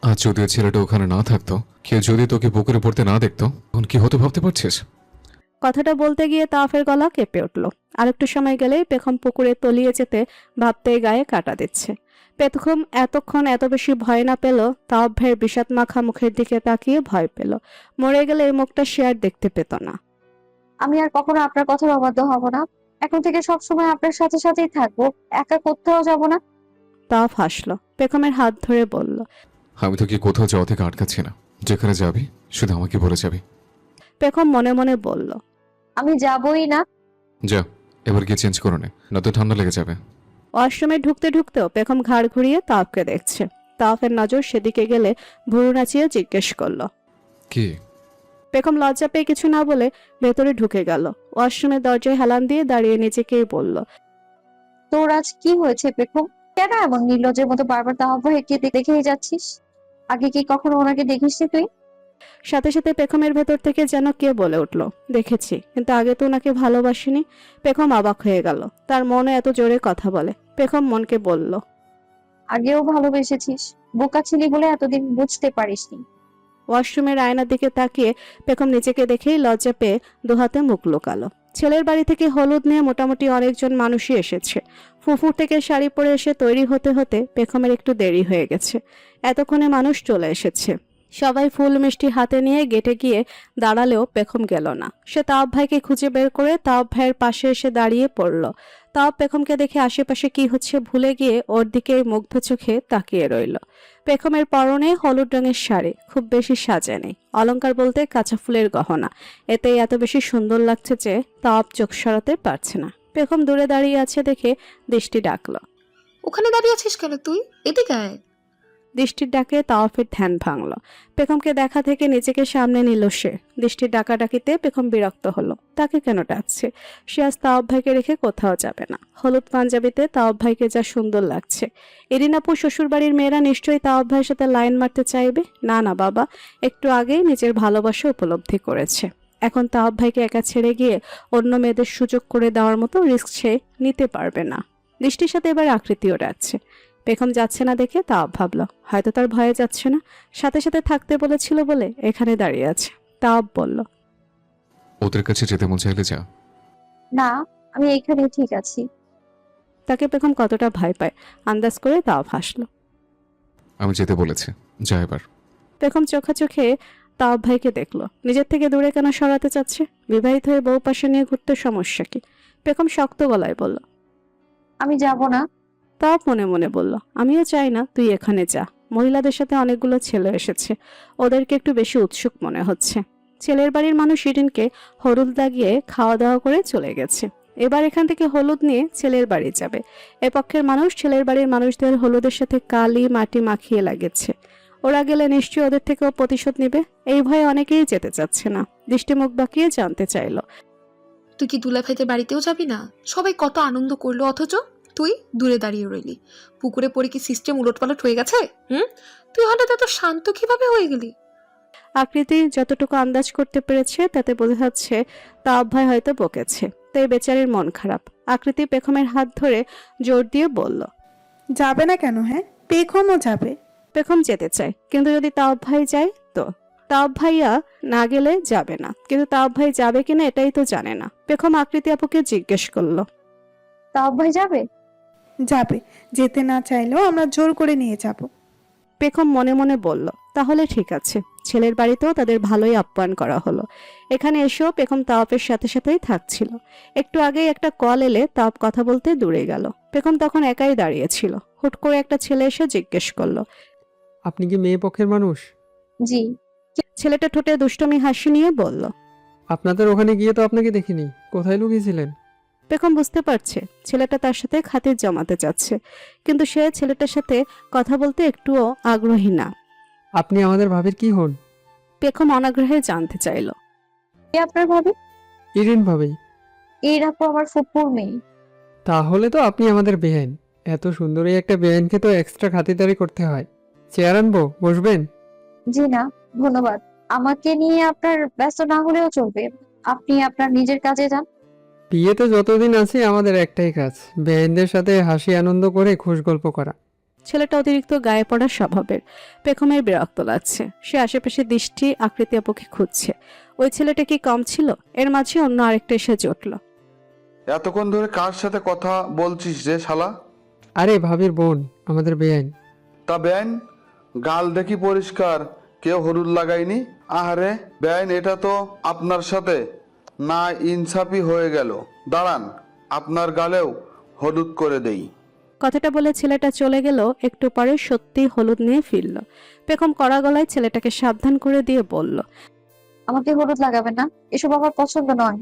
আজ যদি ওই ছেলেটা ওখানে না থাকতো, কেউ যদি তোকে পুকুরে পড়তে না দেখতো, তখন কি হতো ভাবতে পারছিস? কথাটা বলতে গিয়ে তাওয়াফের গলা কেঁপে উঠল। আরেকটু সময় গেলেই পেখম পুকুরে তলিয়ে যেতে ভাবতেই গায়ে কাটা দিচ্ছে। পেখম এতক্ষণ এত বেশি ভয় না পেল, তাওয়াফ ভাইয়ের বিষাদ মাখা মুখের দিকে তাকিয়ে ভয় পেল। মরে গেলে এই মুখটা সে আর দেখতে পেত না। আমি আর কখনো আপনার কথার অবাধ্য হব না। এখন থেকে সব সময় আপনার সাথে সাথেই থাকবো, একা কোথাও যাব না। তাওয়াফ হাসলো, পেখমের হাত ধরে বলল, আমি তো কি কোথাও যাওয়া থেকে আটকাচ্ছি না, যেখানে যাবি শুধু আমাকে বলে যাবি। পেখম মনে মনে বলল, আমি যাবই না। যা, এবার গিয়ে চেঞ্জ করে নে, নয়তো ঠান্ডা লেগে যাবে। ওয়াশরুমে ঢুকতে ঢুকতেও পেখম ঘাড় ঘুরিয়ে তাওয়াফকে দেখছে। তাওয়াফের নজর সেদিকে গেলে ভুরু নাচিয়ে জিজ্ঞেস করলো, কি? পেখম লজ্জা পেয়ে কিছু না বলে ভেতরে ঢুকে গেল। ওয়াশরুমের দরজায় হেলান দিয়ে দাঁড়িয়ে নিজেকেই বলল, তোর আজ কি হয়েছে পেখম? কেন এমন নির্লজ্জের মতো বারবার তাওয়াফ ভাইকে দেখেই যাচ্ছিস? আগে কি কখনো ওনাকে দেখিসনি তুই? সাথে সাথে পেখমের ভেতর থেকে যেন কে বলে উঠল, দেখেছি, কিন্তু আগে তো ওনাকে ভালোবাসিনি। পেখম অবাক হয়ে গেল, তার মনে এত জোরে কথা বলে। পেখম মনকে বলল, আগেও ভালোবেসেছিস, বোকা ছিলি বলে এতদিন বুঝতে পারিসনি। ওয়াশরুমের আয়নার দিকে তাকিয়ে পেখম নিজেকে দেখেই লজ্জা পেয়ে দুহাতে মুখ লুকালো। ছেলের বাড়ি থেকে হলুদ নিয়ে মোটামুটি অনেকজন মানুষই এসেছে। ফুফুর থেকে শাড়ি পরে এসে তৈরি হতে হতে পেখমের একটু দেরি হয়ে গেছে। এতক্ষণে মানুষ চলে এসেছে। সবাই ফুল মিষ্টি হাতে নিয়ে গেটে গিয়ে দাঁড়ালেও পেখম গেল না। সে তাওয়াফ ভাইকে খুঁজে বের করে তাওয়াফ ভাইয়ের পাশে এসে দাঁড়িয়ে পড়ল। তাওয়াফ পেখমকে দেখে আশেপাশে কি হচ্ছে ভুলে গিয়ে ওর দিকে মুগ্ধ চোখে তাকিয়ে রইল। পেখমের পরনে হলুদ রঙের শাড়ি, খুব বেশি সাজা নেই, অলংকার বলতে কাঁচা ফুলের গহনা। এতেই এত বেশি সুন্দর লাগছে যে তাওয়াফ চোখ সরাতে পারছে না। পেখম দূরে দাঁড়িয়ে আছে দেখে দৃষ্টি ডাকলো, ওখানে দাঁড়িয়ে আছিস কেন তুই? এদিকে আয়। দৃষ্টির ডাকে তাওয়াফের ধ্যান ভাঙল। পেখমকে দেখা থেকে নিজেকে সামনে নিল সে। দৃষ্টির ডাকাডাকিতে পেখম বিরক্ত হলো, তাকে কেন ডাকছে? সে আজ তাওয়াফ ভাইকে রেখে কোথাও যাবে না। হলুদ পাঞ্জাবিতে তাওয়াফ ভাইকে যা সুন্দর লাগছে। এরিনাপুর শ্বশুরবাড়ির মেয়েরা নিশ্চয়ই তাওয়াফ ভাইয়ের সাথে লাইন মারতে চাইবে। না না বাবা, একটু আগেই নিজের ভালোবাসা উপলব্ধি করেছে। এখন তাওয়াফ ভাইকে একা ছেড়ে গিয়ে অন্য মেয়েদের সুযোগ করে দেওয়ার মতো রিস্ক সে নিতে পারবে না। দৃষ্টির সাথে এবার আকৃতিও ডাকছে। পেখম যাচ্ছে না দেখে তাওয়াফ ভাবল হয়তো তার ভয়ে যাচ্ছে না, সাথে সাথে থাকতে বলেছিল বলে এখানে দাঁড়িয়ে আছে। তাওয়াফ বলল, ওদের কাছে যেতে মন চাইলে যা। না, আমি এখানে ঠিক আছি। তাকে পেখম কতটা ভয় পায় আন্দাজ করে তাওয়াফ হাসল। আমি যেতে বলেছি, যা এবার। পেখম চোখে তাওয়াফ ভাইকে দেখলো। নিজের থেকে দূরে কেন সরাতে চাচ্ছে? বিবাহিত হয়ে বউ পাশে নিয়ে ঘুরতে সমস্যা কি? পেখম শক্ত গলায় বলল, আমি যাব না। তাওয়াফ মনে মনে বলল, আমিও চাই না তুই এখানে যা। মহিলাদের সাথে অনেকগুলো ছেলে এসেছে, ওদেরকে একটু বেশি উৎসুক মনে হচ্ছে। ছেলের বাড়ির মানুষ শিরিনকে হলুদ লাগিয়ে খাওয়া দাওয়া করে চলে গেছে। এবার এখান থেকে হলুদ নিয়ে ছেলের বাড়ি যাবে। এ পক্ষের মানুষ ছেলের বাড়ির মানুষদের হলুদের সাথে কালি মাটি মাখিয়ে লাগেছে। ওরা গেলে নিশ্চয়ই ওদের থেকেও প্রতিশোধ নেবে। এই ভয়ে অনেকেই যেতে চাচ্ছে না। দৃষ্টি মুখ বাঁকিয়ে জানতে চাইল, তুই কি দুলাভাইদের বাড়িতেও যাবি না? সবাই কত আনন্দ করলো, অথচ তুই দূরে দাঁড়িয়ে রইলি। পুকুরে পড়ে কি সিস্টেম উলটপালট হয়ে গেছে? তুই হঠাৎ এত শান্ত কিভাবে হয়ে গেলি? আকৃতি যতটুকু আন্দাজ করতে পেরেছে তাতে বোঝা যাচ্ছে তাওয়াব ভাই হয়তো বকেছে, তাই বেচারির মন খারাপ। আকৃতি পেখমের হাত ধরে জোর দিয়ে বলল, যাবে না কেন? হ্যাঁ, পেখমও যাবে। পেখম যেতে চায়, কিন্তু যদি তাওয়াব ভাই যায় তো। তাওয়াব ভাইয়া না গেলে যাবে না, কিন্তু তাওয়াব ভাই যাবে কিনা এটাই তো জানে না। পেখম আকৃতি আপুকে জিজ্ঞেস করলো, তাও ভাই যাবে? যাবে, যেতে না চাইলেও আমরা জোর করে নিয়ে যাব। পেখম মনে মনে বলল, তাহলে ঠিক আছে। ছেলের বাড়িতেও তাদের ভালোই আপ্যায়ন করা হলো। এখানে এসেও পেখম তাওয়াপের সাথে সাথেই থাকছিল। একটু আগেই একটা কল এলে তাওয়াপ কথা বলতে দূরে গেল। পেখম তখন একাই দাঁড়িয়েছিল। হুট করে একটা ছেলে এসে জিজ্ঞেস করলো, আপনি কি মেয়ে পক্ষের মানুষ? জি। ছেলেটা ঠোঁটে দুষ্টমি হাসি নিয়ে বলল, আপনাদের ওখানে গিয়ে তো আপনাকে দেখিনি, কোথায় লুকিয়েছিলেন? পেখম বুঝতে পারছে ছেলেটা তার সাথে খাতির জমাতে চাচ্ছে, কিন্তু সে ছেলেটার সাথে কথা বলতে একটুও আগ্রহী না। আপনি আমাদের ভাবির কি হন? পেখম অনাগ্রহে জানতে চাইল। কে আপনার ভাবি? ইরিন ভাবি। এই আপু আমার ফুপুর মেয়ে। তাহলে তো আপনি আমাদের বেআইন। এত সুন্দরী একটা বেআইনকে তো এক্সট্রা খাতিরদারি করতে হয়। চেয়ার আনবো, বসবেন? জি না, ধন্যবাদ। আমাকে নিয়ে আপনার ব্যস্ত না হলেও চলবে, আপনি আপনার নিজের কাজে যান। বিয়েতে যতদিন আছি আমাদের একটাই কাজ, বেআইনদের সাথে হাসি আনন্দ করে খুশ গল্প করা। ছেলেটা অতিরিক্ত গায়ে পড়া স্বভাবের। পেখমের বিরক্ত লাগছে। সে আশেপাশে দৃষ্টি আকৃতি আপুকে খুঁজছে। ওই ছেলেটা কি কম ছিল? এর মাঝে অন্য আরেকটা এসে জুটল। এতক্ষণ ধরে কার সাথে কথা বলছিস রে শালা? আরে ভাবির বোন, আমাদের বেআইন। তা বেআইন, গাল দেখি পরিষ্কার, কেউ হলুদ লাগায়নি। আহারে বেআইন, এটা তো আপনার সাথে না ইনসাফি হয়ে গেল। দাঁড়ান, আপনার গালেও হলুদ করে দেই। কথাটা বলে ছেলেটা চলে গেল। একটু পরে সত্যি হলুদ নিয়ে ফিরল। পেখম কড়া গলায় ছেলেটাকে সাবধান করে দিয়ে বলল, আমাকে হলুদ লাগাবেন না, এসব আমার পছন্দ নয়।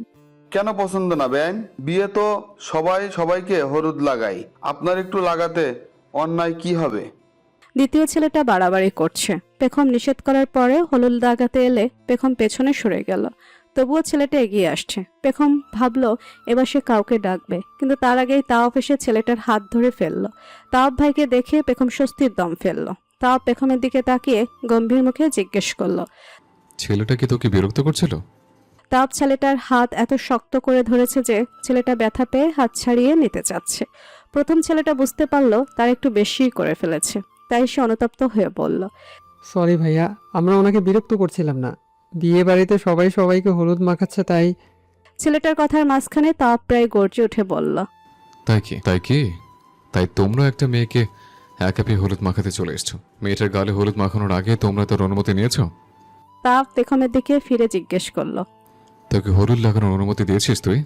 কেন পছন্দ না বেআইন? বিয়ে তো সবাই সবাইকে হলুদ লাগাই, আপনার একটু লাগাতে অন্যায় কি হবে? দ্বিতীয় ছেলেটা বাড়াবাড়ি করছে। পেখম নিষেধ করার পরে হলুদ লাগাতে এলে পেখম পেছনে সরে গেল। তবুও ছেলেটা এগিয়ে আসছে। পেখম ভাবলো এবার সে কাউকে ডাকবে, কিন্তু তার আগেই তাওয়াফ এসে ছেলেটার হাত ধরে ফেললো। তাওয়াফ ভাইকে দেখে পেখম স্বস্তির দম ফেললো। তাওয়াফ পেখমের দিকে তাকিয়ে গম্ভীর মুখে জিজ্ঞেস করলো, ছেলেটা কি তোকে বিরক্ত করছিল? তাওয়াফ ছেলেটার হাত এত শক্ত করে ধরেছে যে ছেলেটা ব্যথা পেয়ে হাত ছাড়িয়ে নিতে চাচ্ছে। প্রথম ছেলেটা বুঝতে পারলো তার একটু বেশিই করে ফেলেছে, তাই সে অনুতপ্ত হয়ে বলল, সরি ভাইয়া, আমরা ওনাকে বিরক্ত করছিলাম না। বিয়ে বাড়িতে সবাই সবাইকে হলুদ মাখাচ্ছে তাই। ছেলেটার কথার মাঝখানে তাওয়াফ প্রায় গর্জে উঠে বলল, তাই কি তাই কি তাই তোমরা একটা মেয়েকে একাপি হলুদ মাখাতে চলে এসছো? মেয়েটার গালে হলুদ মাখানোর আগে তোমরা তোর অনুমতি নিয়েছো? তাওয়াফ পেখমের দিকে ফিরে জিজ্ঞেস করলো, তোকে হলুদ লাগানোর অনুমতি দিয়েছিস তুই?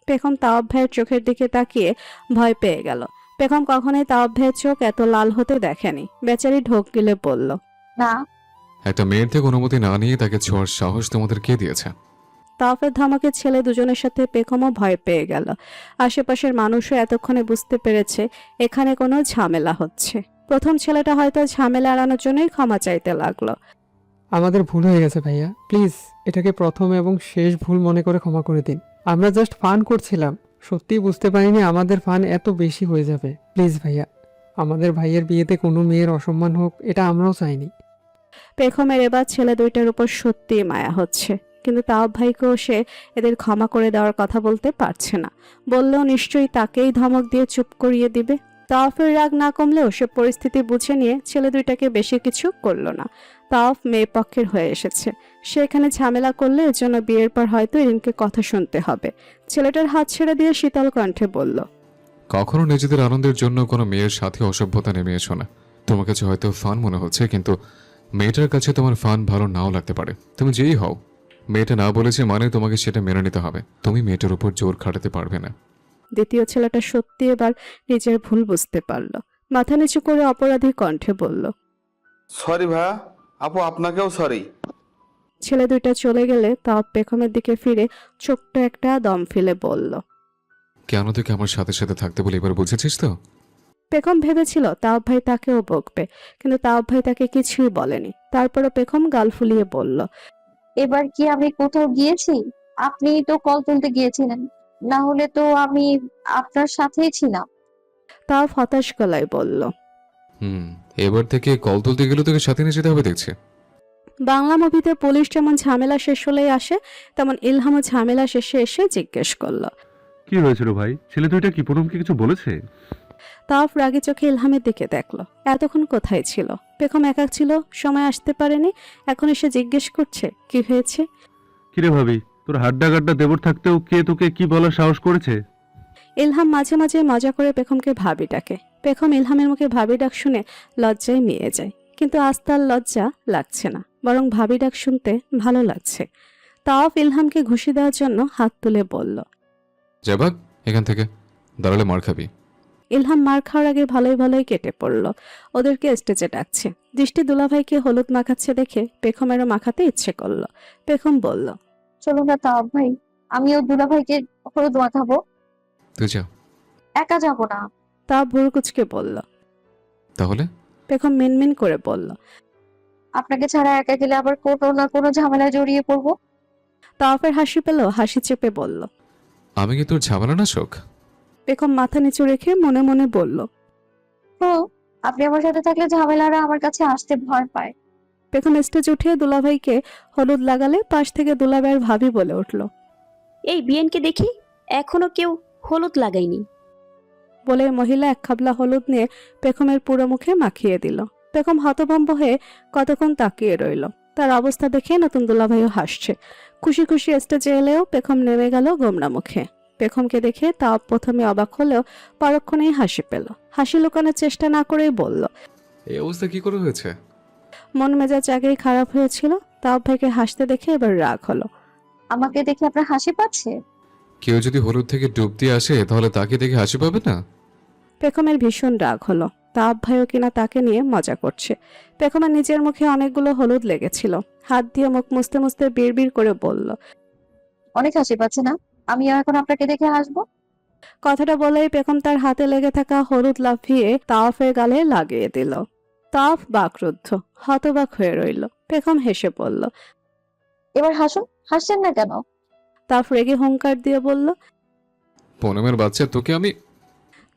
পেখম তাওয়াব ভাইয়ের চোখের দিকে তাকিয়ে ভয় পেয়ে গেল। পেখম কখনোই তাওয়াব ভাইয়ের চোখ এত লাল হতে দেখেনি। বেচারি ঢোক গিলে বলল, না। একটা মেয়ের থেকে অনুমতি না নিয়ে তাকে ছোঁয়ার সাহস তোমাদের কে দিয়েছে? তাওয়াফের ধমকে ছেলে দুজনের সাথে পেখমও ভয় পেয়ে গেল। আশেপাশের মানুষও এতক্ষণে বুঝতে পেরেছে এখানে কোনো ঝামেলা হচ্ছে। প্রথম ছেলেটা হয়তো ঝামেলা এড়ানোর জন্যই ক্ষমা চাইতে লাগলো। আমাদের ভুল হয়ে গেছে ভাইয়া, প্লিজ এটাকে প্রথম এবং শেষ ভুল মনে করে ক্ষমা করে দিন। আমরা জাস্ট ফান করছিলাম, সত্যিই বুঝতে পারিনি আমাদের ফান এত বেশি হয়ে যাবে। প্লিজ ভাইয়া, আমাদের ভাইয়ের বিয়েতে কোনো মেয়ের অসম্মান হোক এটা আমরাও চাইনি। পেখমের এবার ছেলে দুইটার উপর সত্যিই মায়া হচ্ছে, কিন্তু তাওয়াব ভাইকেও সে এদের ক্ষমা করে দেওয়ার কথা বলতে পারছে না। বললেও নিশ্চয়ই তাকেই ধমক দিয়ে চুপ করিয়ে দিবে। তাওয়াফের রাগ না কমলেও সে পরিস্থিতি বুঝে নিয়ে ছেলে দুইটাকে বেশি কিছু করলো না। তাওয়াফ মেয়ে পক্ষের হয়ে এসেছে, সে এখানে ঝামেলা করলে এর জন্য বিয়ের পর হয়তো ইরিনকে কথা শুনতে হবে। ছেলেটার হাত ছেড়ে দিয়ে শীতল কণ্ঠে বলল, কখনো নিজেদের আনন্দের জন্য কোনো মেয়ের সাথে অসভ্যতা নেমে এসো না। তোমার কাছে হয়তো ফান মনে হচ্ছে, কিন্তু মেয়েটার কাছে তোমার ফান ভালো নাও লাগতে পারে। তুমি যেই হও, মেয়েটা না বলেছে মানে তোমাকে সেটা মেনে নিতে হবে। তুমি মেয়েটার উপর জোর খাটাতে পারবে না। দ্বিতীয় ছেলেটা সত্যি এবার নিজের ভুল বুঝতে পারল। মাথা নিচু করে অপরাধী কণ্ঠে বলল, সরি ভাইয়া, আপু আপনাকেও সরি। ছেলে দুইটা চলে গেলে তাওয়াব পেখমের দিকে ফিরে ছোট্ট একটা দম ফেলে বলল, কেন থেকে আমার সাথে সাথে থাকতে বলে এবার বুঝেছিস তো? পেখম ভেবেছিল তাওয়াব ভাই তাকেও বকবে, কিন্তু তাওয়াব ভাই তাকে কিছুই বলেনি। তারপরও পেখম গাল ফুলিয়ে বলল, এবার কি আমি কোথাও গিয়েছি? আপনি তো কল তুলতে গিয়েছিলেন, না হলে তো আমি আপনার সাথেই ছিলাম। তাওয়াফ হতাশ গলায় বলল। এবার থেকে কল তুলতে গেলে তোকে সাথে নিয়ে যেতে হবে দেখছি। বাংলা মুভিতে পুলিশ যেমন ঝামেলা শেষ হলেই আসে, তেমন ইলহামও ঝামেলা শেষে এসে জিজ্ঞেস করলো। কি হয়েছিল ভাই? ছেলে দুইটা কি পুনমকে কিছু বলেছে? তাওয়াফ রাগী চোখে ইলহামের দিকে দেখলো। এতক্ষণ কোথায় ছিল? পেখম একা ছিল, সময় আসতে পারেনি, এখন এসে জিজ্ঞেস করছে কি হয়েছে। কিরে ভাবি, তোর হাড্ডা গাড্ডা দেবর থাকতেও কে তোকে কি বলার সাহস করেছে? ইলহাম মাঝে মাঝে মজা করে পেখমকে ভাবি ডাকে। পেখম ইলহামের মুখে ভাবি ডাক শুনে লজ্জায় মিয়ে যায়, কিন্তু আজ তার লজ্জা লাগছে না, বরং ভাবি ডাক শুনতে ভালো লাগছে। তাওয়াফ ইলহামকে ঘুষি দেওয়ার জন্য হাত তুলে বলল, যা ভাগ এখান থেকে, দাঁড়ালে মার খাবি। ইলহাম মার খাওয়ার আগে ভালোই ভালোই কেটে পড়ল। ওদেরকে স্টেজে ডাকছে। দৃষ্টি দুলাভাইকে হলুদ মাখাচ্ছে দেখে পেখমেরও মাখাতে ইচ্ছে করলো। পেখম বলল, চলো না তাওয়াব ভাই, আমিও দুলাভাইকে হলুদ মাখাবো। তুই যা। একা যাবো না। তাওয়াব ভুরু কুচকে বলল। তাহলে? পেখম মিনমিন করে বলল, আপনাকে ছাড়া একা গেলে আবার কোনো না কোনো ঝামেলায় জড়িয়ে পড়বো। তাওয়াফের হাসি পেল, হাসি চেপে বলল, আমি কি তোর ঝামেলা না শোক? পেখম মাথা নিচু রেখে মনে মনে বলল, আপনি আমার সাথে থাকলে ঝামেলারা আমার কাছে আসতে ভয় পায়। পেখম স্টেজ উঠে দুলাভাইকে হলুদ লাগালে পাশ থেকে দুলাভাইয়ের ভাবি বলে উঠল, এই বিয়েনকে দেখি এখনো কেউ হলুদ লাগায়নি। বলে মহিলা এক খাবলা হলুদ নিয়ে পেখমের পুরো মুখে মাখিয়ে দিল। পেখম হতভম্ব হয়ে কতক্ষণ তাকিয়ে রইল। তার অবস্থা দেখে নতুন দুলাভাইও হাসছে। খুশি খুশি স্টেজে এলেও পেখম নেমে গেল গোমরা মুখে। পেখমকে দেখে তাও প্রথমে অবাক হলেও পরক্ষণেই হাসি পেল। হাসি লুকানোর চেষ্টা না করেই বলল, এই অবস্থা কি করে হয়েছে? মন মেজাজ আগেই খারাপ হয়েছিল, তাও ভাইকে হাসতে দেখে এবার রাগ হলো। আমাকে দেখে আপনার হাসি পাচ্ছে? কেউ যদি হলুদ থেকে ডুব দিয়ে আসে তাহলে তাকে দেখে হাসি পাবে না? পেখমের ভীষণ রাগ হলো। তাপ ভাইও কিনা তাকে নিয়ে মজা করছে। পেখমের নিজের মুখে অনেকগুলো হলুদ লেগেছিল। হাত দিয়ে মুখ মুছতে মুছতে বিড়বিড় করে বলল, অনেক হাসি পাচ্ছে না? আমিও এখন আপনাকে দেখে হাসবো। কথাটা বলেই পেখম তার হাতে লেগে থাকা হলুদ লাফিয়ে তাওয়াফের গালে লাগিয়ে দিল। তাওয়াফ বাকরুদ্ধ, হতবাক হয়ে রইল। পেখম হেসে বলল, এবার হাসুন। হাসছেন না কেন? তাওয়াফ রেগে হুঙ্কার দিয়ে বলল, পুনমের বাচ্চা, তোকে আমি।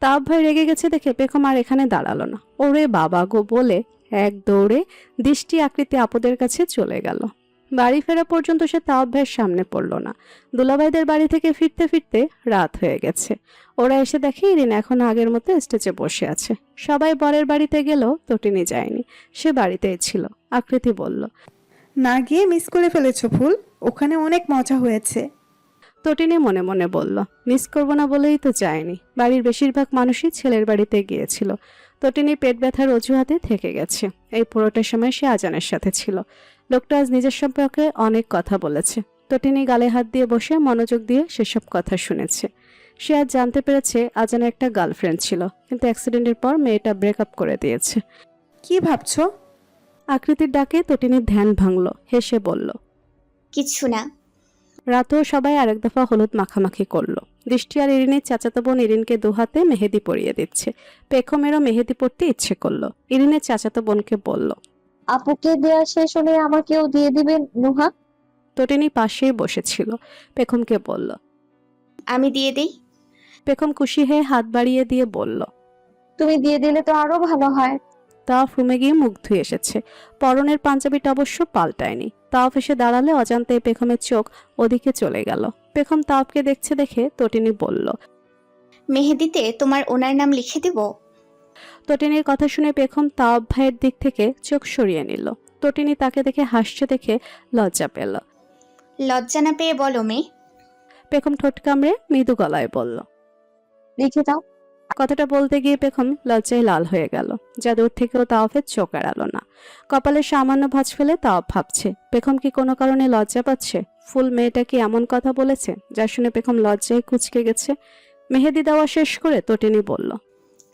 তাওয়াফ ভাই রেগে গেছে দেখে পেখম আর এখানে দাঁড়ালো না। ওরে বাবা গো বলে এক দৌড়ে দৃষ্টি আকৃতি আপদের কাছে চলে গেল। বাড়ি ফেরা পর্যন্ত সে তাওয়াব ভাইয়ের সামনে পড়ল না। দুলাভাইদের বাড়ি থেকে ফিরতে ফিরতে রাত হয়ে গেছে। ওরা এসে দেখে ইরিন এখন আগের মতো স্টেজে বসে আছে। সবাই বরের বাড়িতে গেলেও তটিনী যায়নি, সে বাড়িতেই ছিল। আকৃতি বলল, না গিয়ে মিস করে ফেলেছো ফুল, ওখানে অনেক মজা হয়েছে। তটিনী মনে মনে বলল, মিস করব না বলেই তো যায়নি। বাড়ির বেশিরভাগ মানুষই ছেলের বাড়িতে গিয়েছিল। তটিনী পেট ব্যথার অজুহাতে থেকে গেছে। এই পুরোটা সময় সে আজানের সাথে ছিল। লোকটা আজ নিজের সম্পর্কে অনেক কথা বলেছে। তটিনী গালে হাত দিয়ে বসে মনোযোগ দিয়ে সেসব কথা শুনেছে। সে আজ জানতে পেরেছে আজানের একটা গার্লফ্রেন্ড ছিল, কিন্তু অ্যাক্সিডেন্টের পর মেয়েটা ব্রেকআপ করে দিয়েছে। কি ভাবছো? আকৃতির ডাকে তটিনীর ধ্যান ভাঙল। হেসে বলল, কিছু না। রাতেও সবাই আরেক দফা হলুদ মাখামাখি করলো। দৃষ্টি আর ইরিনের চাচাতো বোন ইরিনকে দুহাতে মেহেদি পরিয়ে দিচ্ছে। পেখমেরও মেহেদি পড়তে ইচ্ছে করলো। ইরিনের চাচাতো বোনকে বলল, আপুকে দেয়া শেষ হলে আমাকেও দিয়ে দিবেন নুহা। তটিনী পাশেই বসেছিল। পেখমকে বলল, আমি দিয়ে দেই। পেখম খুশি হয়ে হাত বাড়িয়ে দিয়ে বলল, তুমি দিয়ে দিলে তো আরো ভালো হয়। তাওয়াফ রুমে গিয়ে মুখ ধুয়ে এসেছে। পরনের পাঞ্জাবিটা অবশ্য পাল্টায়নি। তাওয়াফ এসে দাঁড়ালে অজান্তে পেখমের চোখ ওদিকে চলে গেল। পেখম তাওয়াফকে দেখছে দেখে তটিনী বলল, মেহেদিতে তোমার ওনার নাম লিখে দেব। তটিনীর কথা শুনে পেখম তাওয়াব ভাইয়ের দিক থেকে চোখ সরিয়ে নিল। তটিনী তাকে দেখে হাসছে দেখে লজ্জা পেল। লজ্জা না পেয়ে বলো মেয়ে। পেখম ঠোঁট কামড়ে মৃদু গলায় বলল, লিখে দাও। কথাটা বলতে গিয়ে পেখম লজ্জায় লাল হয়ে গেল। যা দূর থেকেও তাওয়াফের চোখ এড়ালো না। কপালে সামান্য ভাঁজ ফেলে তাওয়াফ ভাবছে, পেখম কি কোনো কারণে লজ্জা পাচ্ছে? ফুল মেয়েটা কি এমন কথা বলেছে যা শুনে পেখম লজ্জায় কুঁচকে গেছে? মেহেদি দেওয়া শেষ করে তটিনী বলল,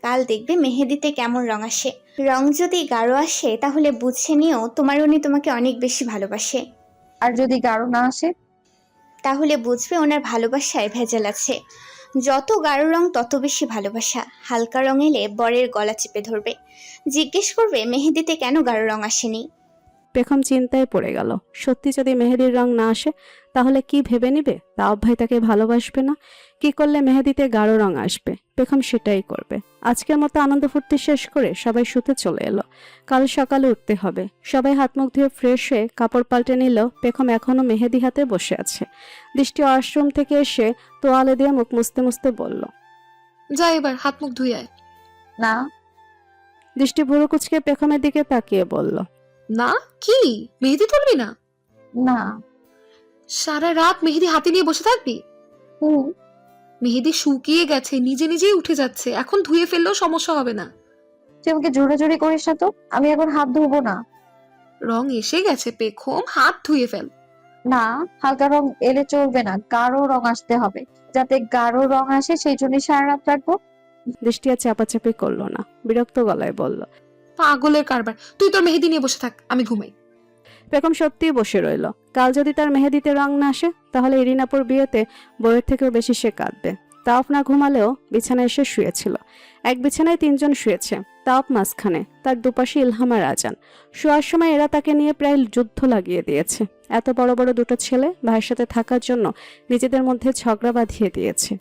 কাল দেখবে মেহেদিতে কেমন রং আসে। রং যদি গাঢ় আসে তাহলে বুঝে নিও তোমার উনি তোমাকে অনেক বেশি ভালোবাসে। আর যদি গাঢ় না আসে তাহলে বুঝবে ওনার ভালোবাসায় ভেজাল আছে। যত গাঢ় রং তত বেশি ভালোবাসা। হালকা রং এলে বরের গলা চেপে ধরবে, জিজ্ঞেস করবে মেহেদিতে কেন গাঢ় রং আসেনি। পেখম চিন্তায় পড়ে গেল। সত্যি যদি মেহেদির রং না আসে তাহলে কি ভেবে নিবে? তাওয়াব ভাই তাকে ভালোবাসবে না? কি করলে মেহেদিতে গাঢ় রং আসবে? পেখম সেটাই করবে। আজকের মতো আনন্দ ফুর্তি শেষ করে সবাই শুতে চলে এলো। কাল সকালে উঠতে হবে। সবাই হাত মুখ ধুয়ে ফ্রেশ হয়ে কাপড় পাল্টে নিল। পেখম এখনো মেহেদি হাতে বসে আছে। দৃষ্টি ওয়াশরুম থেকে এসে তোয়ালে দিয়ে মুখ মুছতে মুছতে বলল, যা এবার হাত মুখ ধুয়ে আয়। না। দৃষ্টি ভুরু কুচকে পেখমের দিকে তাকিয়ে বলল, না কি মেহেদি তুলবি না? না। সারা রাত মেহেদি হাতে নিয়ে বসে থাকবি? হুম। মেহেদি শুকিয়ে গেছে, নিজে নিজেই উঠে যাচ্ছে, এখন ধুয়ে ফেললেও সমস্যা হবে না। তুই আমাকে জোরাজোরি করিস না তো, আমি এখন হাত ধুবো না। রং এসে গেছে পেখম, হাত ধুয়ে ফেল। না, হালকা রং এলে চলবে না, গাঢ় রং আসতে হবে। যাতে গাঢ় রং আসে সেই জন্য সারা রাত রাখবো। দৃষ্টি আর চাপাচাপি করলো না, বিরক্ত গলায় বলল, পাগলের কারবার, তুই তোর মেহেদি নিয়ে বসে থাক, আমি ঘুমাই। পেখম সত্যিই বসে রইল। কাল যদি তার মেহেদিতে রং না আসে তাহলে ইরিনাপুর বিয়েতে বউয়ের থেকেও বেশি সে কাঁদবে। তাওপ না ঘুমালেও বিছানায় এসে শুয়েছিল। এক বিছানায় 3 জন শুয়েছে, তাওপ মাঝখানে, তার দুপাশে ইলহাম আর আজান। শোয়ার সময় এরা তাকে নিয়ে প্রায় যুদ্ধ লাগিয়ে দিয়েছে। এত বড় বড় দুটো ছেলে ভাইয়ের সাথে থাকার জন্য নিজেদের মধ্যে ঝগড়া বাঁধিয়ে দিয়েছে।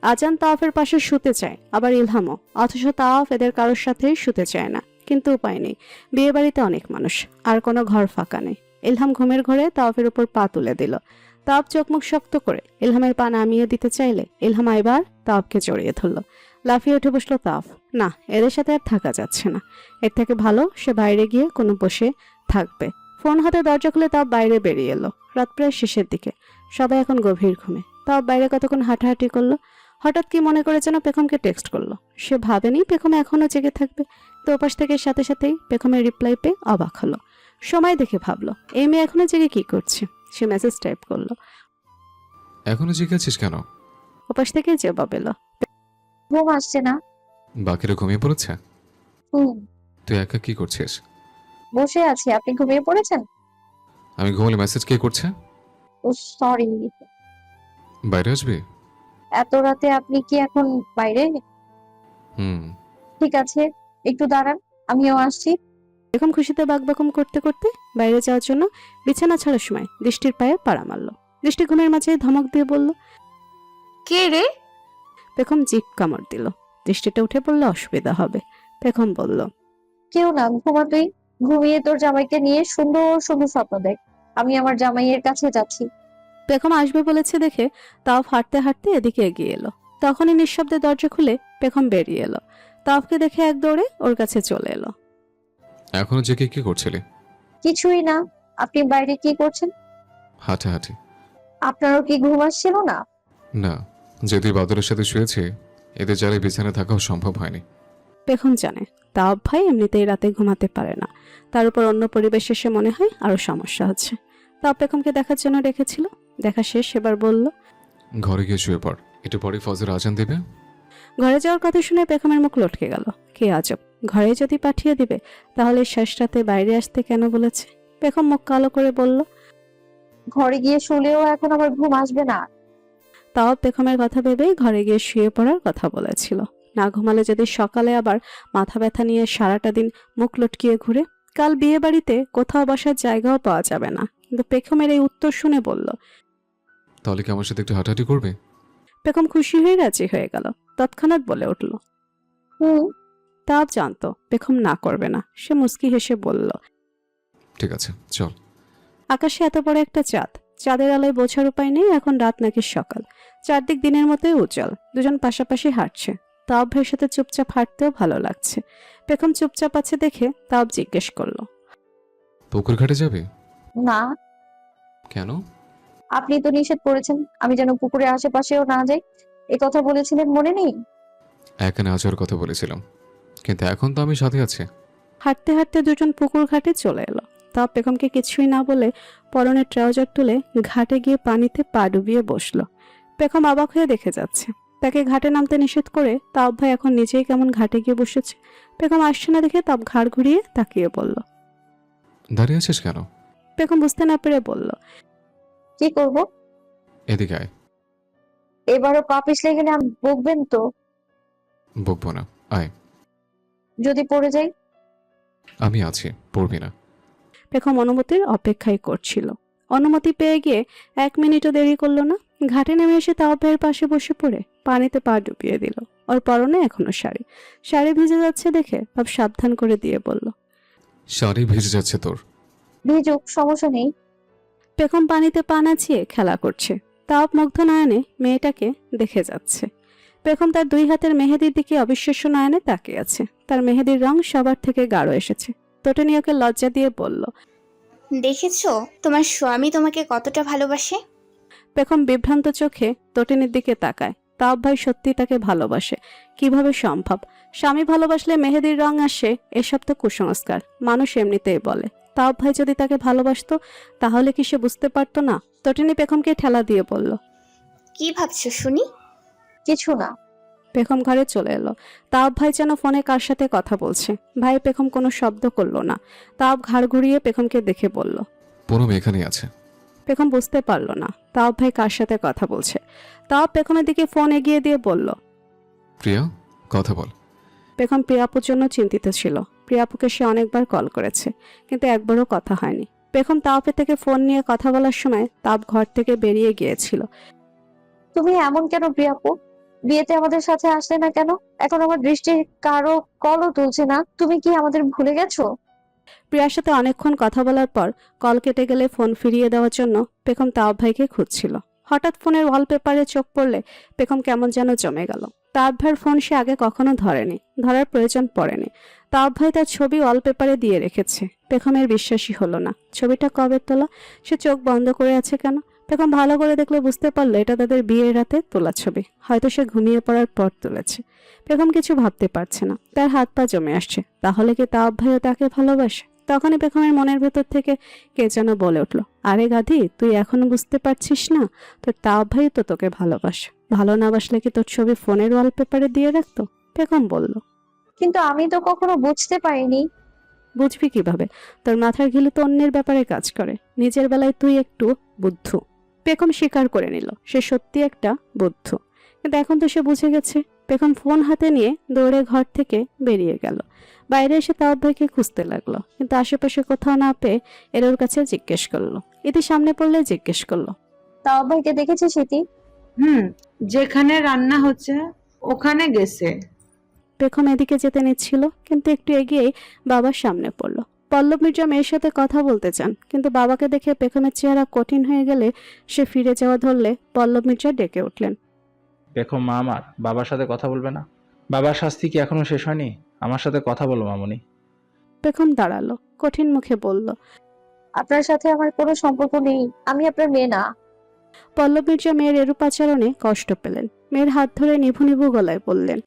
আজান তাওফের পাশে শুতে চায়, আবার ইলহামও, অথচ তাওফ এদের কারোর সাথেই শুতে চায় না। কিন্তু উপায় নেই, বিয়ে বাড়িতে অনেক মানুষ, আর কোনো ঘর ফাঁকা নেই। ইলহাম ঘুমের ঘরে তাওফের উপর পা তুলে দিল। তাওফ চোখ মুখ শক্ত করে ইলহামের পা নামিয়ে দিতে চাইলে ইলহাম এবার তাওফকে জড়িয়ে ধরল। লাফিয়ে উঠে বসলো তাওফ। না, এদের সাথে আর থাকা যাচ্ছে না। এর থেকে ভালো সে বাইরে গিয়ে কোনো বসে থাকবে। ফোন হাতে দরজা খুলে তাওফ বাইরে বেরিয়ে এলো। রাত প্রায় শেষের দিকে, সবাই এখন গভীর ঘুমে। তাওফ বাইরে কতক্ষণ হাঁটাহাঁটি করলো। হঠাৎ কি মনে করে যেন পেখমকে টেক্সট করলো। সে ভাবেনি পেখম এখনো জেগে থাকবে। তো ওপাশ থেকে সাথে সাথেই পেখমের রিপ্লাই পেয়ে অবাক হলো। সময় দেখে ভাবলো, এই মেয়ে এখনো জেগে কি করছে। সে মেসেজ টাইপ করলো, এখনো জিজ্ঞাসিস কেন? ওপাশ থেকে জবাব এলো, ঘুম আসছে না। বাকিরা ঘুমিয়ে পড়েছে? হুম। তুই একা কি করছিস? বসে আছি, আপনি ঘুমিয়ে পড়েছেন? আমি ঘুমালে মেসেজ কে করছে? ও সরি। বাইরে আসবি? এত রাতে আপনি কি এখন বাইরে? হুম। ঠিক আছে, একটু দাঁড়ান, আমিও আসছি। পেখম খুশিতে বাকবাকম করতে করতে বাইরে যাওয়ার জন্য বিছানা ছাড়ার সময় দৃষ্টির পায়ে পাড়া মারলো। দৃষ্টি ঘুমের মাঝে ধমক দিয়ে বলল, কে রে? পেখম জিভ কামড় দিল। দৃষ্টিটা উঠে পড়লে অসুবিধা হবে। পেখম বলল, কেউ না, ঘুমা তুই। ঘুমিয়ে তোর জামাইকে নিয়ে সুন্দর সুন্দর স্বপ্ন দেখ। আমি আমার জামাইয়ের কাছে যাচ্ছি। পেখম আসবে বলেছে দেখে তাওফ হাঁটতে হাঁটতে এদিকে এগিয়ে এলো। তখনই নিঃশব্দে দরজা খুলে পেখম বেরিয়ে এলো। তাওফকে দেখে এক দৌড়ে ওর কাছে চলে এলো। এখনো জেগে কি করছিলি? কিছুই না। আপনি বাইরে কি করছেন? হাঁটাহাঁটি। আপনারও কি ঘুম আসছিল না? না, যদি বাদরের সাথে শুয়েছি, এদের যারা বিছানায় থাকাও সম্ভব হয়নি। পেখম জানে তাওফ ভাই এমনিতেই রাতে ঘুমাতে পারে না। তার উপর অন্য পরিবেশ এসে মনে হয় আরো সমস্যা হচ্ছে। তাও পেখমকে দেখার জন্য রেখেছিল। দেখা শেষ, এবার বলল, ঘরে গিয়ে শুয়ে পড়, একটু পরে ফজর আজান দেবে। ঘরে যাওয়ার কথা শুনে পেখমের মুখ লটকে গেল। কে আজব, ঘরে যদি পাঠিয়ে দিবে তাহলে শেষ রাতে বাইরে আসতে কেন বলেছে? পেখম মুখ কালো করে বলল, ঘরে গিয়ে শুলেও এখন আমার ঘুম আসবে না। তাও পেখমের কথা ভেবেই ঘরে গিয়ে শুয়ে পড়ার কথা বলেছিল। না ঘুমালে যদি সকালে আবার মাথা ব্যথা নিয়ে সারাটা দিন মুখ লটকিয়ে ঘুরে, কাল বিয়ে বাড়িতে কোথাও বসার জায়গাও পাওয়া যাবে না। কিন্তু পেখমের এই উত্তর শুনে বলল, তাহলে কি আমার সাথে একটু হাঁটাহাঁটি করবে? পেখম খুশি হয়ে রাজি হয়ে গেল। তৎক্ষণাৎ বলে উঠল, হুম। তাও জানতো পেখম না করবে না। সে মুস্কি হেসে বলল, ঠিক আছে, চল। আকাশে এত বড় একটা চাঁদ, চাঁদের আলোয় বোঝার উপায় নেই এখন রাত নাকি সকাল। চারদিক দিনের মতোই উজ্জ্বল। দুজন পাশাপাশি হাঁটছে। তাওব ভাইয়ের সাথে চুপচাপ হাঁটতেও ভালো লাগছে। পেখম চুপচাপ আছে দেখে তাওব জিজ্ঞেস করলো, পুকুর ঘাটে যাবে? না। কেন? আপনি তো নিষেধ করেছেন আমি যেন পুকুরের আশেপাশেও না যাই। এই কথা বলেছিলেন, মনে নেই? একা না যাওয়ার কথা বলেছিলাম, কিন্তু এখন তো আমি সাথে আছি। হাঁটতে হাঁটতে দুজন পুকুর ঘাটে চলে এলো। তাও পেখমকে কিছুই না বলে পরনের ট্রাউজার তুলে ঘাটে গিয়ে পানিতে পা ডুবিয়ে বসলো। পেখম অবাক হয়ে দেখে যাচ্ছে। তাকে ঘাটে নামতে নিষেধ করে তাওব ভাই এখন নিজেই কেমন ঘাটে গিয়ে বসেছে। পেখম আসছে না দেখে তাওব ঘাড় ঘুরিয়ে তাকিয়ে বলল, দাঁড়িয়ে আছিস কেন? পেখম বুঝতে না পেরে বলল, কি করব? এদিকে আয়। এবারও পা পিছলে গেলে আমি বকবেন তো? বকবো না, আয়। যদি পড়ে যাই? আমি আছি, পড়বি না। পেখম অনুমতির অপেক্ষাই করছিল। অনুমতি পেয়ে গিয়ে 1 মিনিটও দেরি করলো না। ঘাটে নেমে এসে তাওব ভাইয়ের পাশে বসে পড়ে পানিতে পা ডুবিয়ে দিল। ওর পরনে এখনো শাড়ি। শাড়ি ভিজে যাচ্ছে দেখে বাপ সাবধান করে দিয়ে বলল, শাড়ি ভিজে যাচ্ছে তোর। ভিজুক, সমস্যা নেই। পেখম পানিতে পা নাচিয়ে খেলা করছে। তাওপ মুগ্ধ নয়নে মেয়েটাকে দেখে যাচ্ছে। পেখম তার 2 হাতের মেহেদির দিকে অবিশ্বাস্য নয়নে তাকিয়ে আছে। তার মেহেদির রং সবার থেকে গাঢ় এসেছে। তটিনী ওকে লজ্জা দিয়ে বলল, দেখেছো তোমার স্বামী তোমাকে কতটা ভালোবাসে? পেখম বিভ্রান্ত চোখে তটিনীর দিকে তাকায়। তাওপ ভাই সত্যি তাকে ভালোবাসে। কিভাবে সম্ভব? স্বামী ভালোবাসলে মেহেদির রং আসে, এসব তো কুসংস্কার, মানুষ এমনিতেই বলে। তাওপ ভাই যদি তাকে ভালোবাসতো তাহলে কি সে বুঝতে পারতো না? তটিনী পেখমকে ঠেলা দিয়ে বলল, কি ভাবছো শুনি? কিছু না। পেখম ঘরে চলে এলো। তাওপ ভাই যেন ফোনে কার সাথে কথা বলছে। ভাই পেখম কোনো শব্দ করলো না। তাওপ ঘাড় ঘুরিয়ে পেখমকে দেখে বলল, পুনম এখানেই আছে। পেখম বুঝতে পারলো না তাওপ ভাই কার সাথে কথা বলছে। তাওপ পেখমের দিকে ফোন এগিয়ে দিয়ে বলল, প্রিয়া, কথা বল। পেখম প্রিয়াপুর জন্য চিন্তিত ছিল। প্রিয়াপুকে সে অনেকবার কল করেছে, কিন্তু একবারও কথা হয়নি। পেখম তাওপের থেকে ফোন নিয়ে কথা বলার সময় তাওপ ঘর থেকে বেরিয়ে গিয়েছিল। তুমি এমন কেন প্রিয়াপু? বিয়েতে আমাদের সাথে আসলে না কেন? এখন আমার দৃষ্টি কারো কলও তুলছে না। তুমি কি আমাদের ভুলে গেছো? প্রিয়ার সাথে অনেকক্ষণ কথা বলার পর কল কেটে গেলে ফোন ফিরিয়ে দেওয়ার জন্য পেখম তাওপ ভাইকে খুঁজছিল। হঠাৎ ফোনের ওয়ালপেপারে চোখ পড়লে পেখম কেমন যেন জমে গেল। তাওপ ভাইয়ের ফোন সে আগে কখনো ধরেনি, ধরার প্রয়োজন পড়েনি। তাওপ ভাই তার ছবি ওয়ালপেপারে দিয়ে রেখেছে। পেখমের বিশ্বাসই হলো না। ছবিটা কবে তোলা? সে চোখ বন্ধ করে আছে কেন? পেখম ভালো করে দেখলে বুঝতে পারলো এটা তাদের বিয়ের রাতে তোলা ছবি। হয়তো সে ঘুমিয়ে পড়ার পর তুলেছে। পেখম কিছু ভাবতে পারছে না। তার হাত পা জমে আসছে। তাহলে কি তাওপ ভাইও তাকে ভালোবাসে? তখনই পেখমের মনের ভেতর থেকে কে যেন বলে উঠল, আরে গাধি, তুই এখনো বুঝতে পারছিস না? তোর তাওপ ভাই তো তোকে ভালোবাসে। ভালো না বাসলে কি তোর ছবি ফোনের ওয়ালপেপারে দিয়ে রাখতো? পেখম বলল, কিন্তু আমি তো কখনো বুঝতে পারিনি। বুঝবি কিভাবে? তোর মাথার ঘিলু তো অন্যের ব্যাপারে কাজ করে। নিজের বেলায় তুই একটু বুদ্ধু। পেখম স্বীকার করে নিল সে সত্যি একটা বুদ্ধু, কিন্তু এখন তো সে বুঝে গেছে। পেখম ফোন হাতে নিয়ে দৌড়ে ঘর থেকে বেরিয়ে গেল। বাইরে এসে তাওপ ভাইকে খুঁজতে লাগলো, কিন্তু আশেপাশে কোথাও না পেয়ে এর কাছে জিজ্ঞেস করলো। ইতি সামনে পড়লে জিজ্ঞেস করলো, তাও ভাইকে দেখেছিস ইতি? যেখানে রান্না হচ্ছে ওখানে গেছে। পেখম এদিকে যেতে নিচ্ছিল, কিন্তু একটু এগিয়েই বাবার সামনে পড়লো। পল্লব মির্জা মেয়ের সাথে কথা বলতে চান, কিন্তু বাবাকে দেখে পেখমের চেহারা কঠিন হয়ে গেলে সে ফিরে যাওয়া ধরলে পল্লব মির্জা ডেকে উঠলেন, দেখো মা, আমার বাবার সাথে কথা বলবে না? বাবার শাস্তি কি এখনো শেষ হয়নি? আমার সাথে কথা বলো মামনি। পেখম দাঁড়ালো, কঠিন মুখে বলল, আপনার সাথে আমার কোনো সম্পর্ক নেই। আমি আপনার মেয়ে না। পল্লব মির্জা মেয়ের এরূপ আচরণে কষ্ট পেলেন। মেয়ের হাত ধরে নিভু নিভু গলায় বললেন,